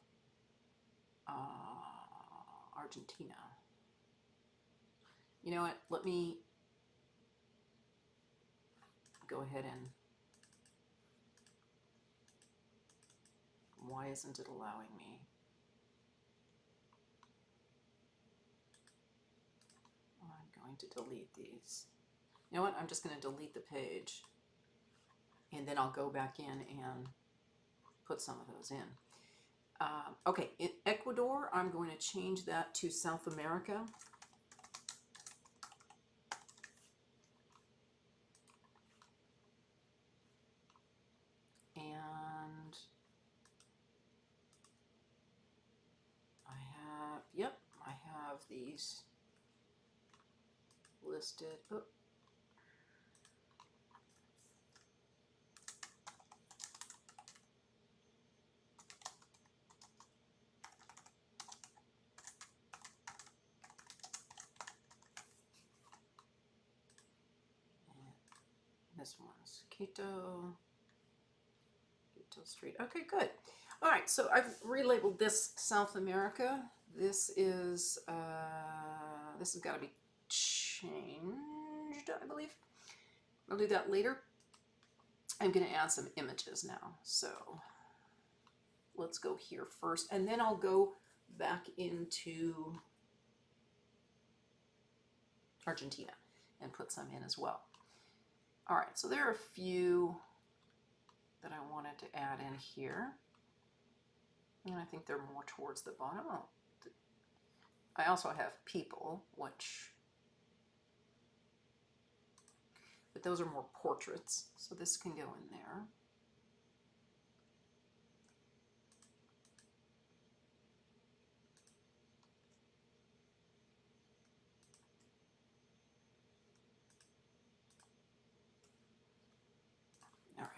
Argentina. You know what? Let me go ahead and, why isn't it allowing me? I'm going to delete these. You know what? I'm just going to delete the page, and then I'll go back in and put some of those in. Okay, in Ecuador, I'm going to change that to South America. And I have these listed. Oh. This one's Quito Street. Okay, good. All right, so I've relabeled this South America. This has got to be changed, I believe. I'll do that later. I'm going to add some images now. So let's go here first, and then I'll go back into Argentina and put some in as well. All right, so there are a few that I wanted to add in here. And I think they're more towards the bottom. Oh, I also have people, which, but those are more portraits, so this can go in there. All right.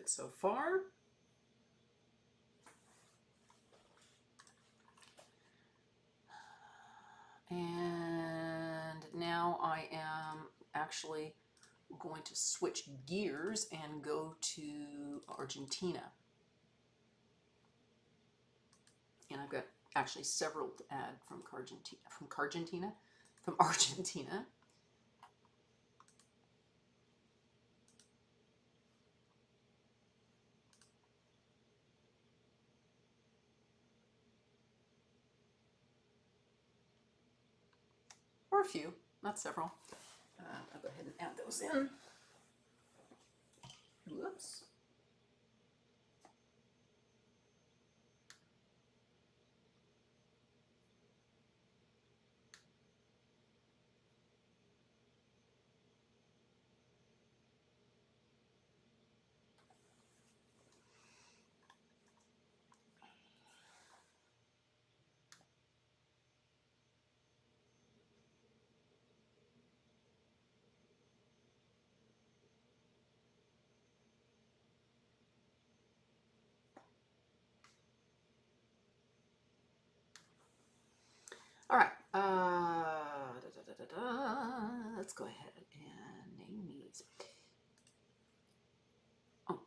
good so far. And now I am actually going to switch gears and go to Argentina. And I've got actually several to add from Argentina. Or a few, not several. I'll go ahead and add those in. Whoops. All right. Let's go ahead and name these. Oh,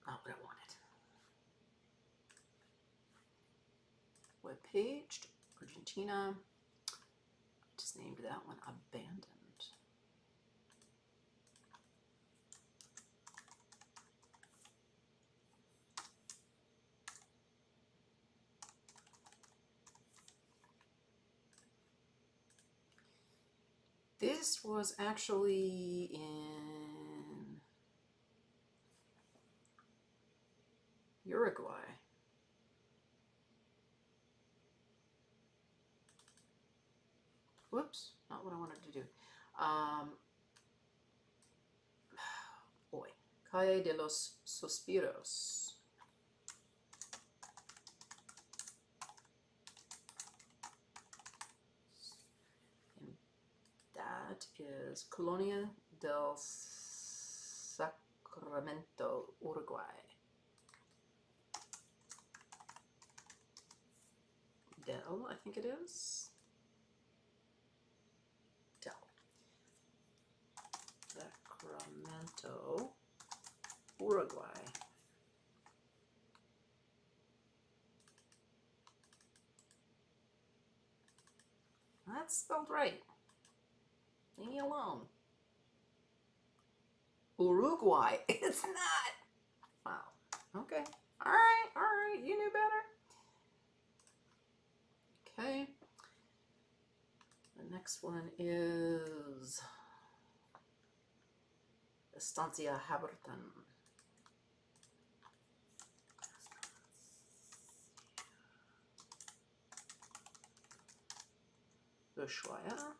not what I wanted. Web page, Argentina. Just named that one Abandoned. This was actually in Uruguay. Whoops, not what I wanted to do. Boy, Calle de los Suspiros. And that is Colonia del Sacramento, Uruguay. Del, I think it is. Del. Sacramento, Uruguay. That's spelled right. Leave me alone. Uruguay. It's not. Wow. Okay. All right. You knew better. Okay. The next one is Estancia Haberton. Ushuaia.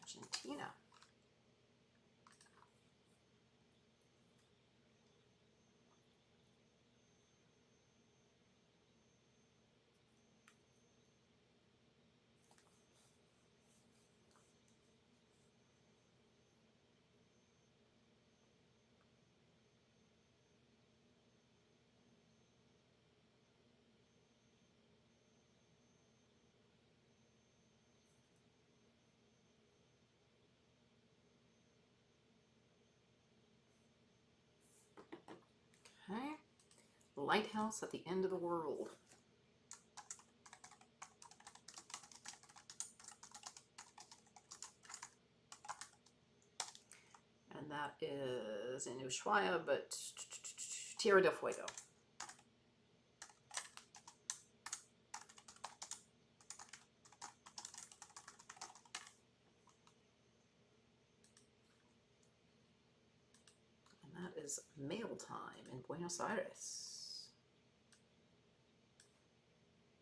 Argentina. Okay. Lighthouse at the End of the World. And that is in Ushuaia, but Tierra del Fuego. And that is Mail Time in Buenos Aires.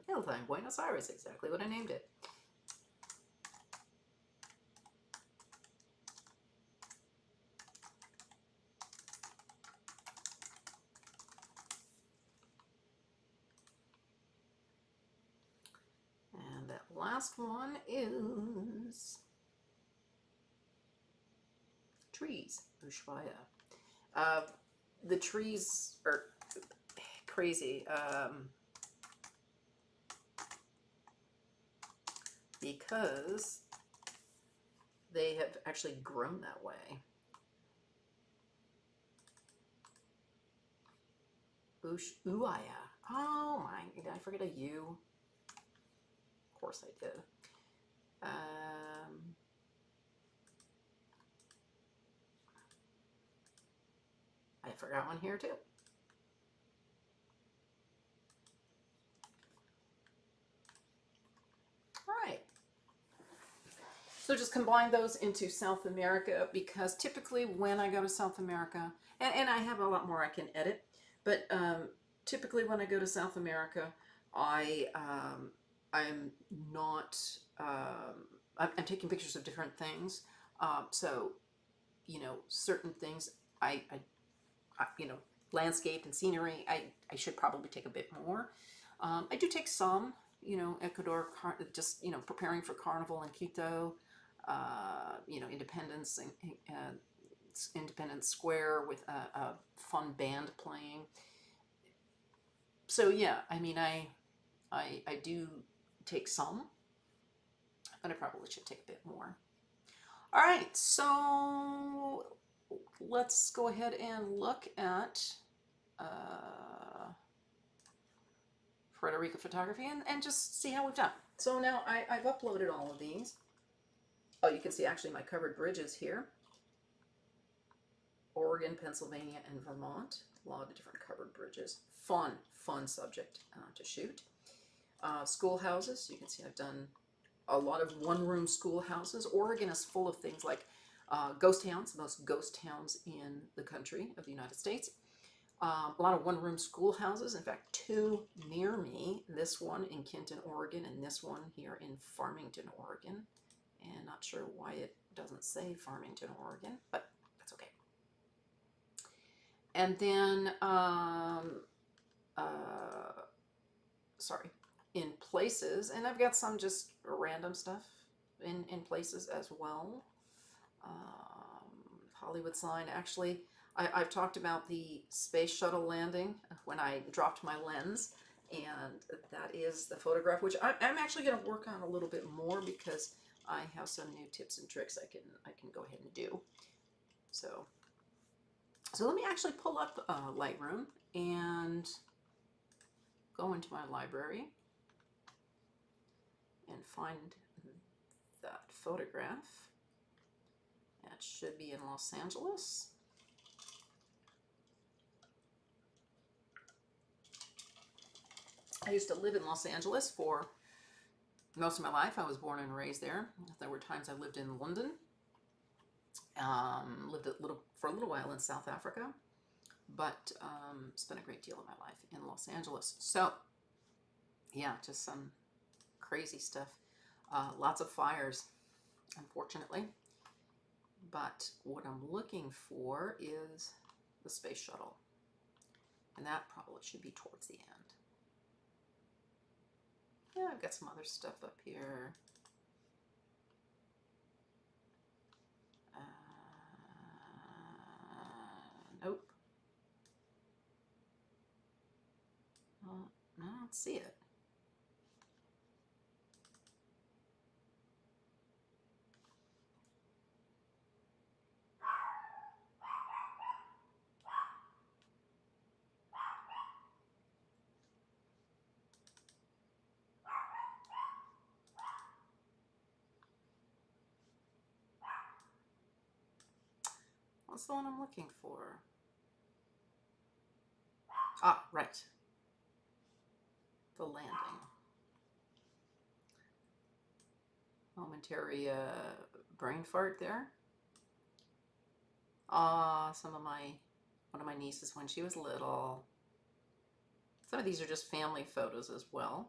Mail Time, Buenos Aires, exactly what I named it. And that last one is trees, Ushuaia. The trees are crazy because they have actually grown that way. Ushuaia. Oh my, did I forget a U? Of course I did. I forgot one here too. All right. So just combine those into South America, because typically when I go to South America, and I have a lot more I can edit, but typically when I go to South America, I'm not, I'm taking pictures of different things. So, you know, certain things I you know, landscape and scenery, I should probably take a bit more. I do take some, you know, Ecuador, just, you know, preparing for Carnival in Quito, you know, Independence Square with a fun band playing. So yeah, I mean, I do take some, but I probably should take a bit more. All right, so let's go ahead and look at Frederico photography and just see how we've done. So now I've uploaded all of these. Oh, you can see actually my covered bridges here. Oregon, Pennsylvania, and Vermont. A lot of different covered bridges. Fun subject to shoot. Schoolhouses. You can see I've done a lot of one-room schoolhouses. Oregon is full of things like ghost towns, most ghost towns in the country of the United States. A lot of one-room schoolhouses. In fact, two near me. This one in Kenton, Oregon, and this one here in Farmington, Oregon. And not sure why it doesn't say Farmington, Oregon, but that's okay. And then, sorry, in places, and I've got some just random stuff in places as well. Hollywood sign. Actually, I've talked about the space shuttle landing when I dropped my lens, and that is the photograph, which I'm actually going to work on a little bit more because I have some new tips and tricks I can go ahead and do. So let me actually pull up Lightroom and go into my library and find that photograph. That should be in Los Angeles. I used to live in Los Angeles for most of my life. I was born and raised there. There were times I lived in London. Lived for a little while in South Africa, but spent a great deal of my life in Los Angeles. So yeah, just some crazy stuff. Lots of fires, unfortunately. But what I'm looking for is the space shuttle, and that probably should be towards the end. Yeah, I've got some other stuff up here. Nope. No, I don't see it. What's the one I'm looking for? Ah, right. The landing. Momentary brain fart there. Ah, one of my nieces when she was little. Some of these are just family photos as well.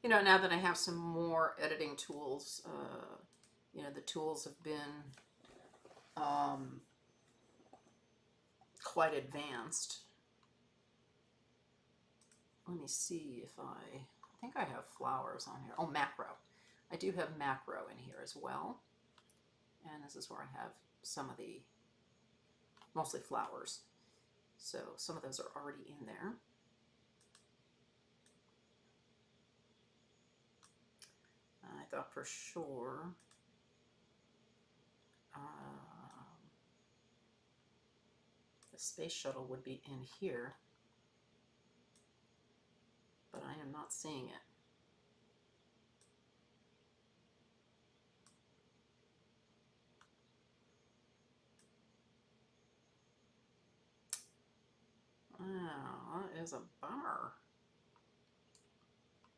You know, now that I have some more editing tools, you know, the tools have been um, quite advanced. Let me see if I think I have flowers on here. Oh, macro. I do have macro in here as well. And this is where I have some of the, mostly flowers. So some of those are already in there. I thought for sure the space shuttle would be in here, but I am not seeing it. Oh, that is a bummer.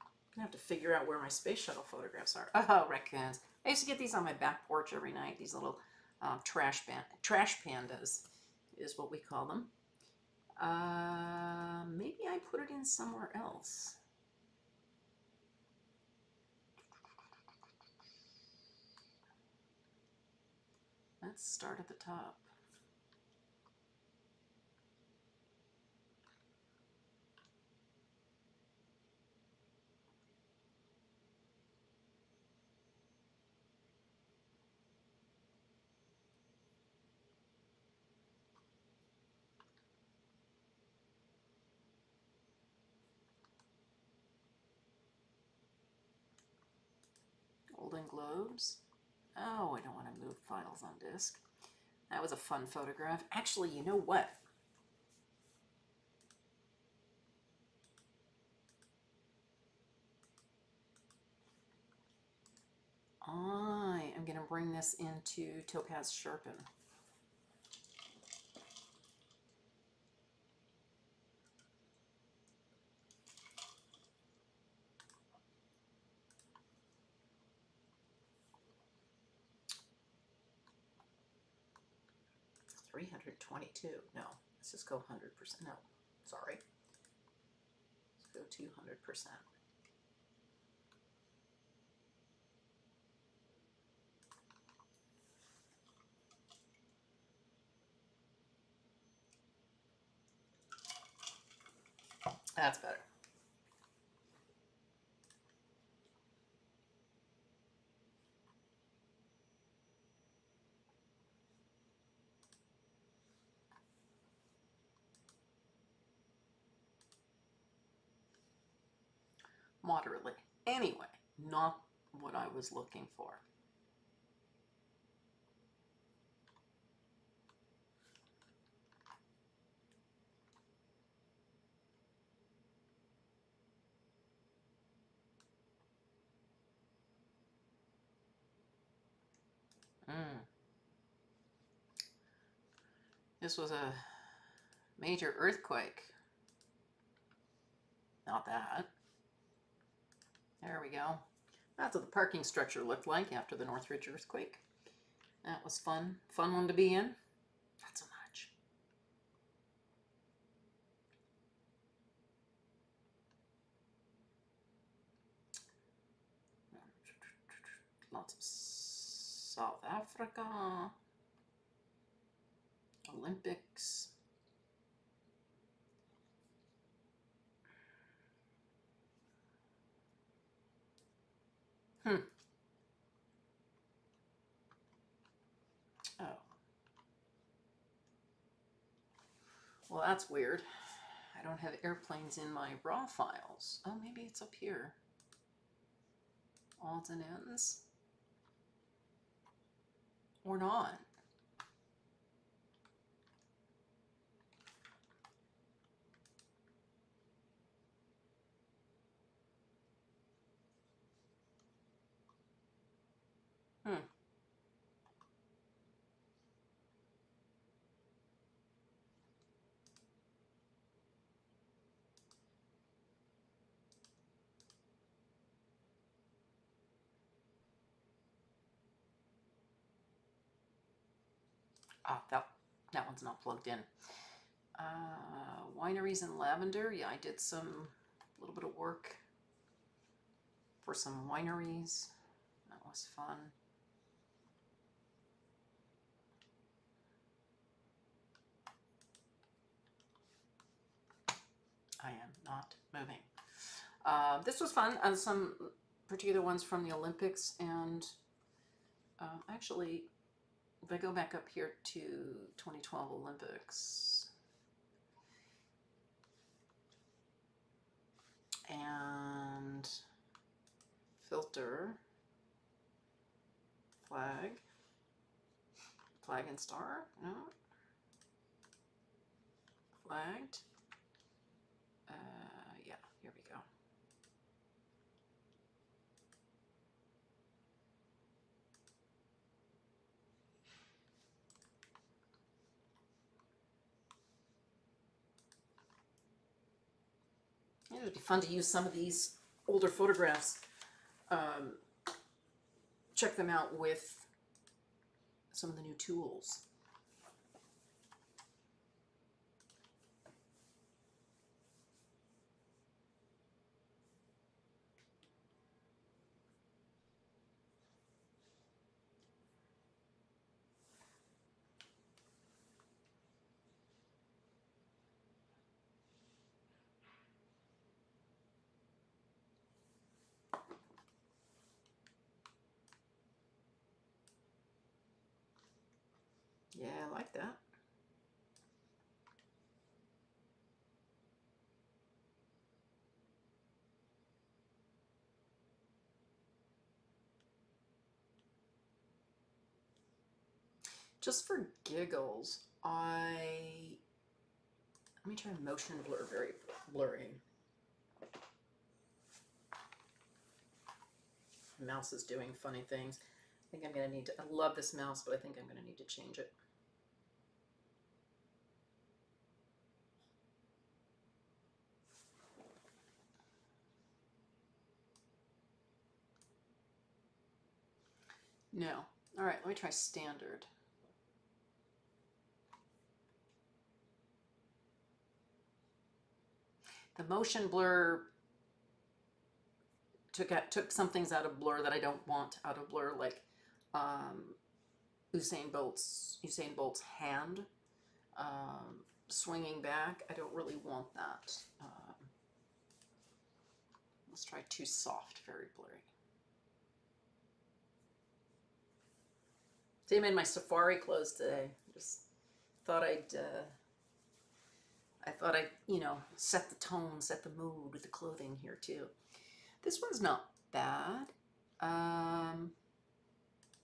I'm gonna have to figure out where my space shuttle photographs are. Oh, raccoons. I used to get these on my back porch every night. These little trash pandas is what we call them. Maybe I put it in somewhere else. Let's start at the top. Golden Globes. Oh, I don't want to move files on disk. That was a fun photograph. Actually, you know what? I am going to bring this into Topaz Sharpen. $322. No, let's just go 100%. No, sorry. Let's go 200%. That's better. Moderately. Anyway, not what I was looking for. This was a major earthquake. Not that. There we go. That's what the parking structure looked like after the Northridge earthquake. That was fun. Fun one to be in. Not so much. Lots of South Africa. Olympics. Oh. Well, that's weird. I don't have airplanes in my raw files. Oh, maybe it's up here. Odds and ends. Or not. Ah, that one's not plugged in. Wineries in Lavender. Yeah, I did a little bit of work for some wineries. That was fun. I am not moving. This was fun. Some particular ones from the Olympics, and actually, if I go back up here to 2012 Olympics, and filter, flag and star, no, flagged, yeah, here we go. It would be fun to use some of these older photographs, check them out with some of the new tools. Yeah, I like that. Just for giggles, let me try motion blur, very blurry. The mouse is doing funny things. I think I'm gonna need to, I love this mouse, but I think I'm gonna need to change it. No. All right, let me try standard. The motion blur took some things out of blur that I don't want out of blur, like Usain Bolt's hand swinging back. I don't really want that. Let's try too soft, very blurry. So I'm in my safari clothes today. Just thought I'd you know, set the tone, set the mood with the clothing here too. This one's not bad,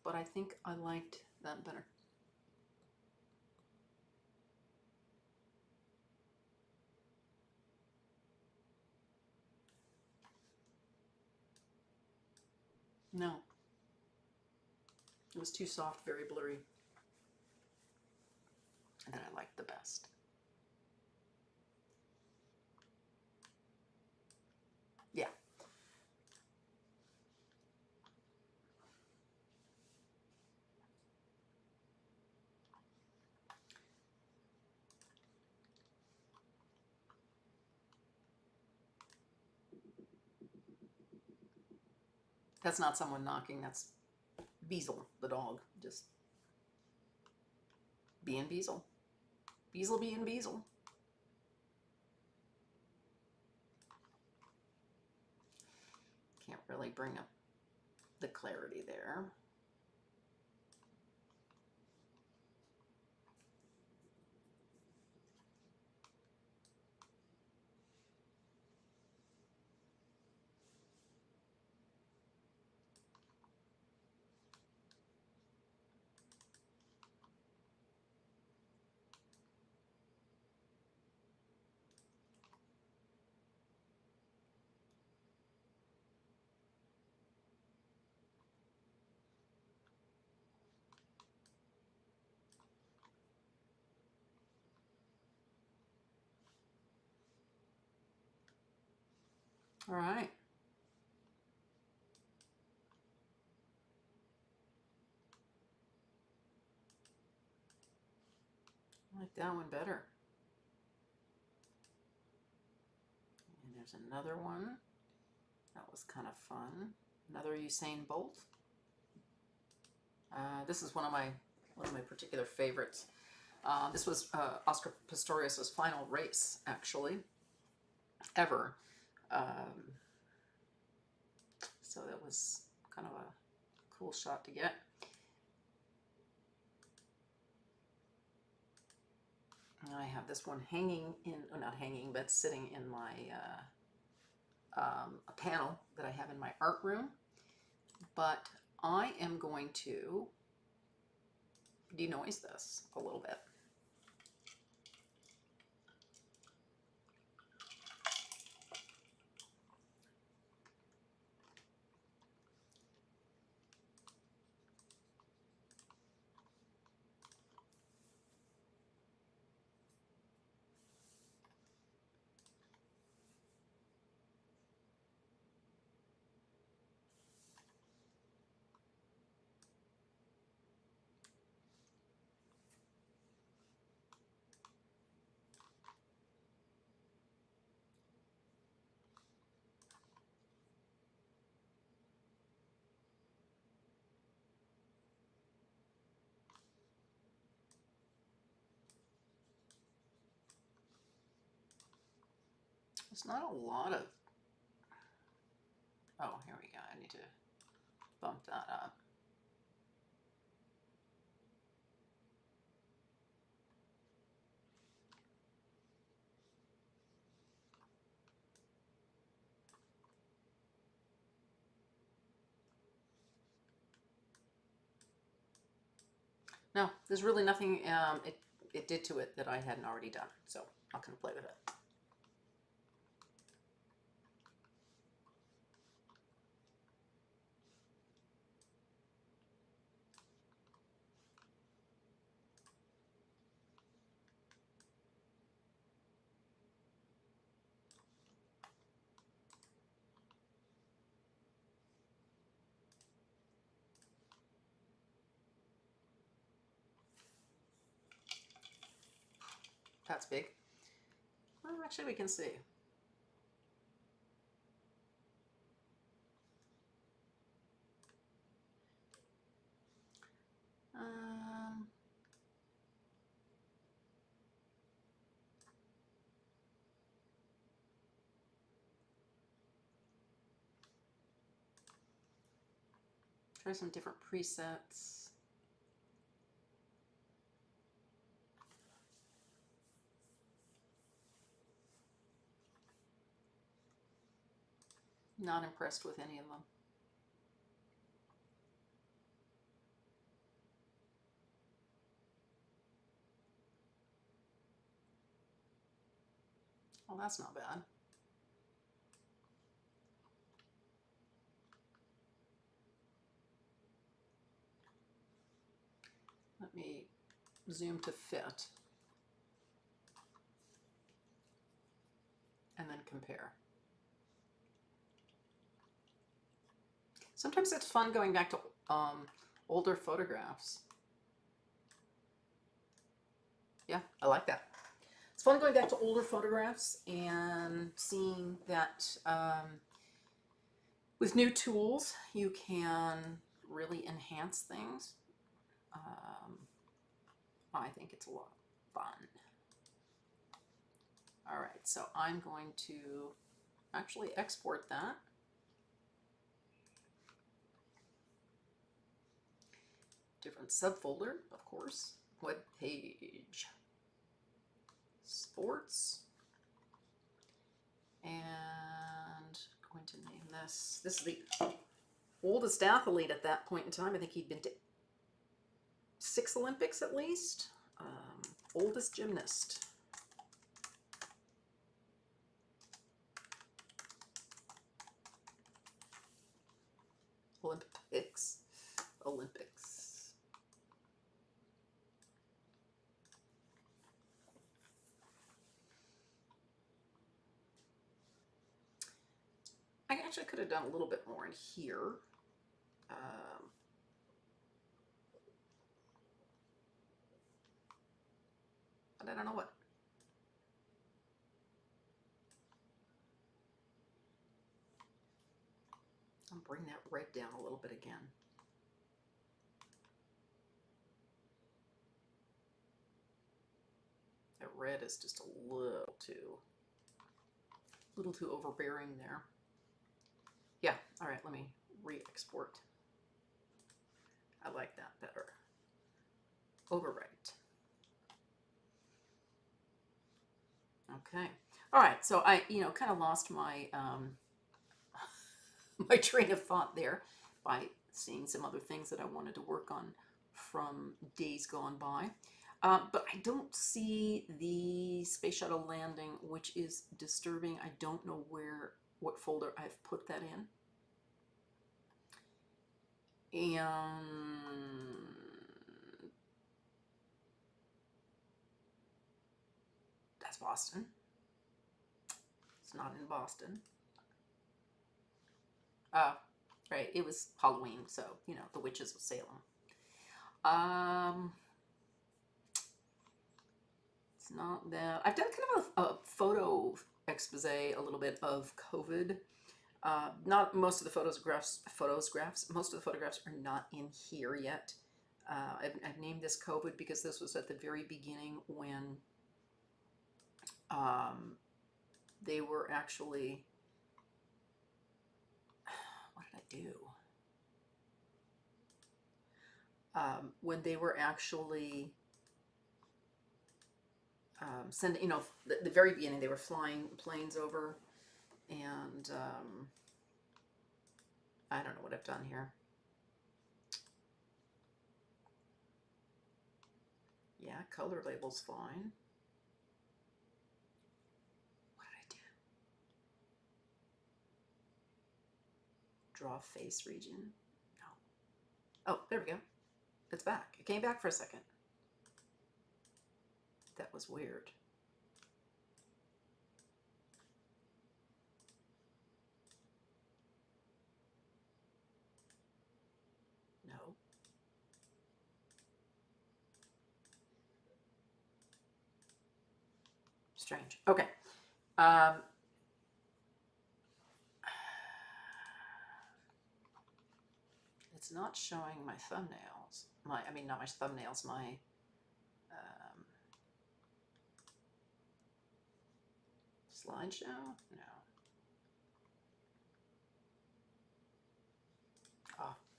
but I think I liked that better. No, it was too soft, very blurry, and then I liked the best. Yeah. That's not someone knocking, that's Beazle, the dog, just being Beazle. Beazle being Beazle. Can't really bring up the clarity there. All right. I like that one better. And there's another one. That was kind of fun. Another Usain Bolt. This is one of my particular favorites. This was Oscar Pistorius' final race, actually. ever. Um, so that was kind of a cool shot to get. And I have this one hanging in, oh, not hanging, but sitting in my a panel that I have in my art room. But I am going to denoise this a little bit. It's not a lot of, oh, here we go. I need to bump that up. No, there's really nothing it did to it that I hadn't already done, so I'm not going to play with it. That's big. Well, actually, we can see. Try some different presets. Not impressed with any of them. Well, that's not bad. Let me zoom to fit. And then compare. Sometimes it's fun going back to older photographs. Yeah, I like that. It's fun going back to older photographs and seeing that with new tools you can really enhance things. I think it's a lot of fun. All right, so I'm going to actually export that. Different subfolder, of course. Web page. Sports. And I'm going to name this. This is the oldest athlete at that point in time. I think he'd been to 6 Olympics at least. Oldest gymnast. Olympics. I actually could have done a little bit more in here. But I don't know what. I'll bring that red down a little bit again. That red is just a little little too overbearing there. Yeah, all right, let me re-export. I like that better. Overwrite. Okay. All right, so I, kind of lost my my train of thought there by seeing some other things that I wanted to work on from days gone by. But I don't see the space shuttle landing, which is disturbing. I don't know what folder I've put that in. And that's Boston. It's not in Boston. Right, it was Halloween, so, the witches of Salem. It's not that. I've done kind of a photo expose a little bit of COVID. Not most of the photographs. Most of the photographs are not in here yet. I've named this COVID because this was at the very beginning when they were actually. What did I do? When they were actually sending, the very beginning, they were flying planes over, and I don't know what I've done here. Yeah, color label's fine. What did I do? Draw face region? No. Oh, there we go. It's back. It came back for a second. That was weird. No. Strange. Okay. It's not showing my thumbnails. Not my thumbnails, my slideshow? No.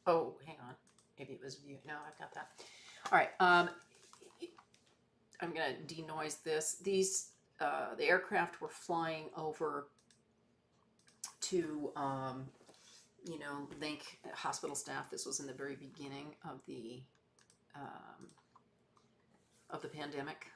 Oh, hang on. Maybe it was view. No, I've got that. All right. I'm going to denoise this. These, the aircraft were flying over to, thank hospital staff. This was in the very beginning of the pandemic.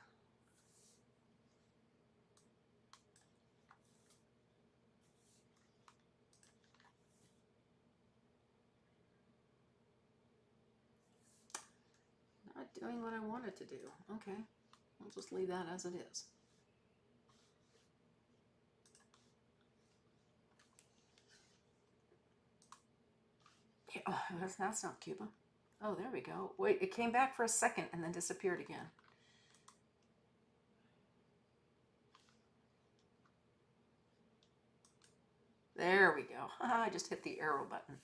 Not doing what I wanted to do. Okay, I'll just leave that as it is. Yeah, oh, that's not Cuba. Oh, there we go. Wait, it came back for a second and then disappeared again. There we go. I just hit the arrow button.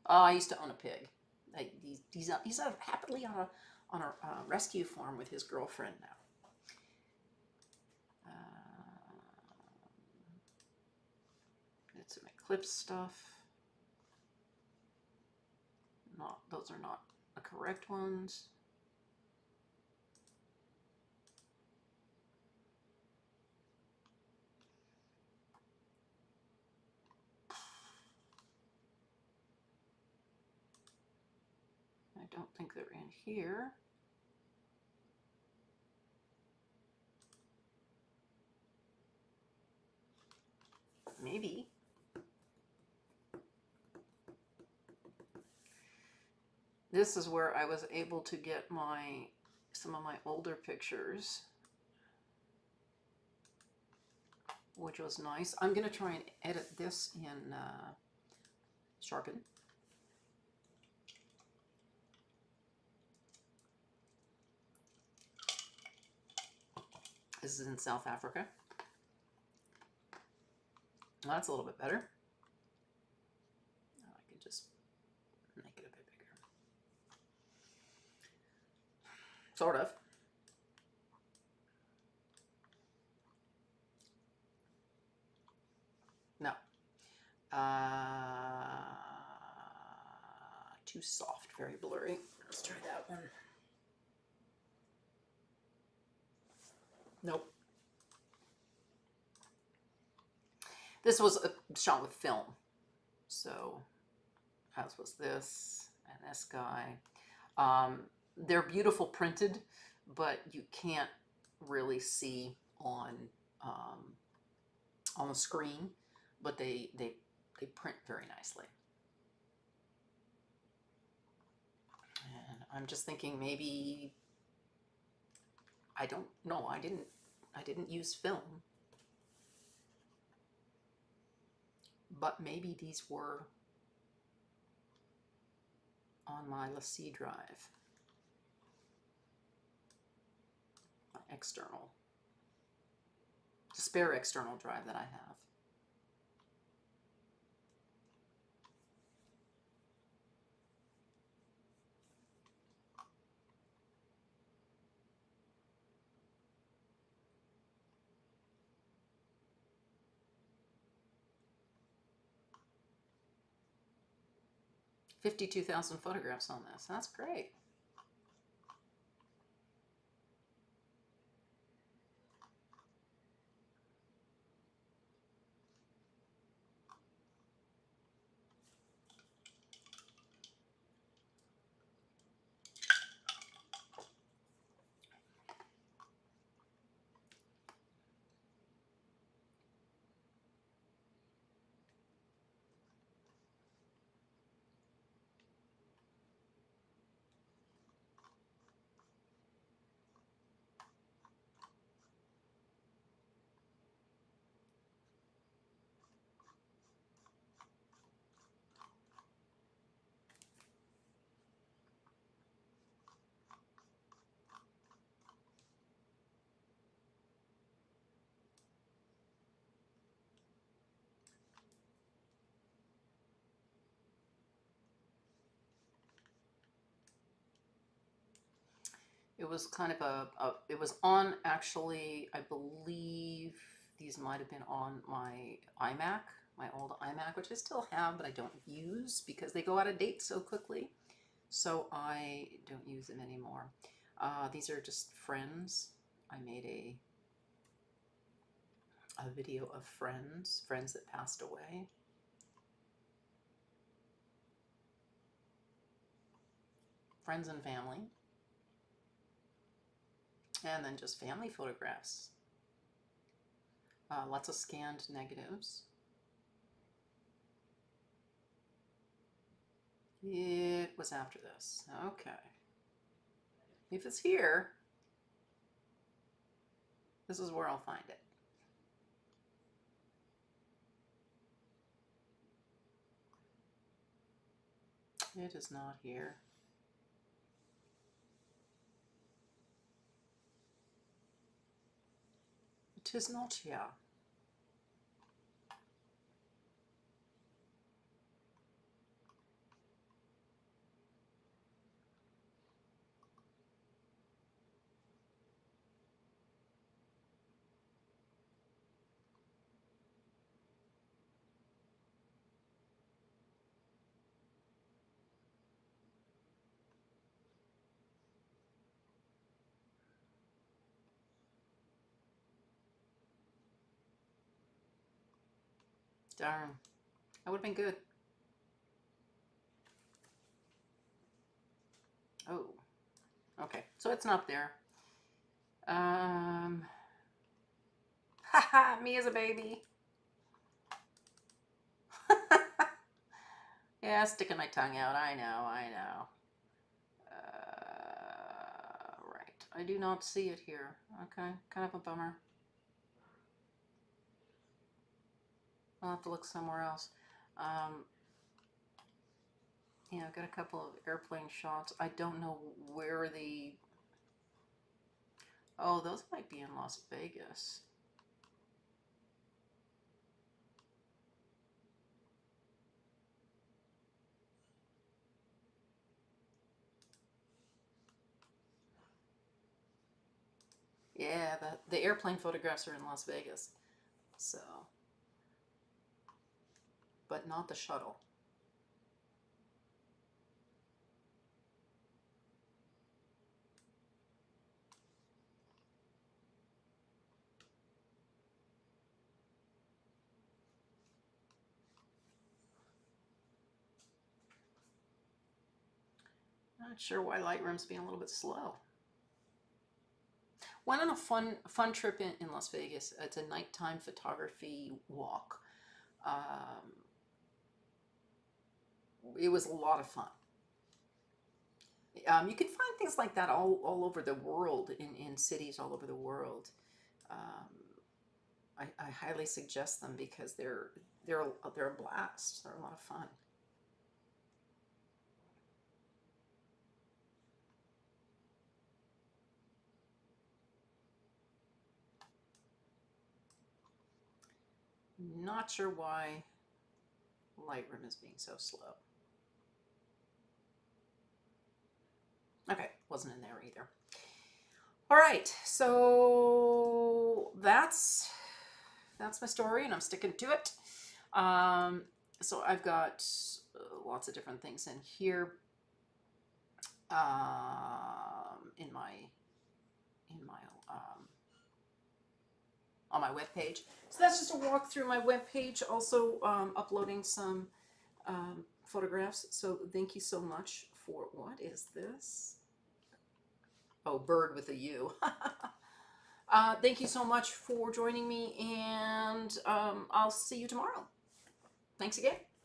Oh, I used to own a pig. He's happily on a rescue farm with his girlfriend now. Did some eclipse stuff. Those are not the correct ones. I don't think they're in here. Maybe. This is where I was able to get some of my older pictures, which was nice. I'm going to try and edit this in Sharpen. This is in South Africa. Well, that's a little bit better. I can just make it a bit bigger. Sort of. Too soft, very blurry. Let's try that one. Nope. This was shot with film. So, as was this and this guy. They're beautiful printed, but you can't really see on the screen, but they print very nicely. And I'm just thinking maybe, I don't know, I didn't use film, but maybe these were on my LaCie drive, my external, spare external drive that I have. $52,000 photographs on this. That's great. It was kind of it was on, actually, I believe these might have been on my iMac, my old iMac, which I still have, but I don't use because they go out of date so quickly. So I don't use them anymore. These are just friends. I made a video of friends that passed away. Friends and family. And then just family photographs. Lots of scanned negatives. It was after this. Okay. If it's here, this is where I'll find it. It is not here. It is not here. Darn. That would have been good. Oh. Okay. So it's not there. Haha, me as a baby. Yeah, sticking my tongue out. I know. Right. I do not see it here. Okay. Kind of a bummer. I'll have to look somewhere else. Yeah, I've got a couple of airplane shots. I don't know where the... Oh, those might be in Las Vegas. Yeah, the airplane photographs are in Las Vegas. So, but not the shuttle. Not sure why Lightroom's being a little bit slow. Went on a fun trip in Las Vegas. It's a nighttime photography walk. It was a lot of fun. You can find things like that all over the world, in cities all over the world. I highly suggest them because they're a blast. They're a lot of fun. Not sure why Lightroom is being so slow. Okay, wasn't in there either. All right, so that's my story, and I'm sticking to it. So I've got lots of different things in here in my on my webpage. So that's just a walk through my webpage. Also uploading some photographs. So thank you so much for, what is this? Oh, bird with a U. Thank you so much for joining me, and I'll see you tomorrow. Thanks again.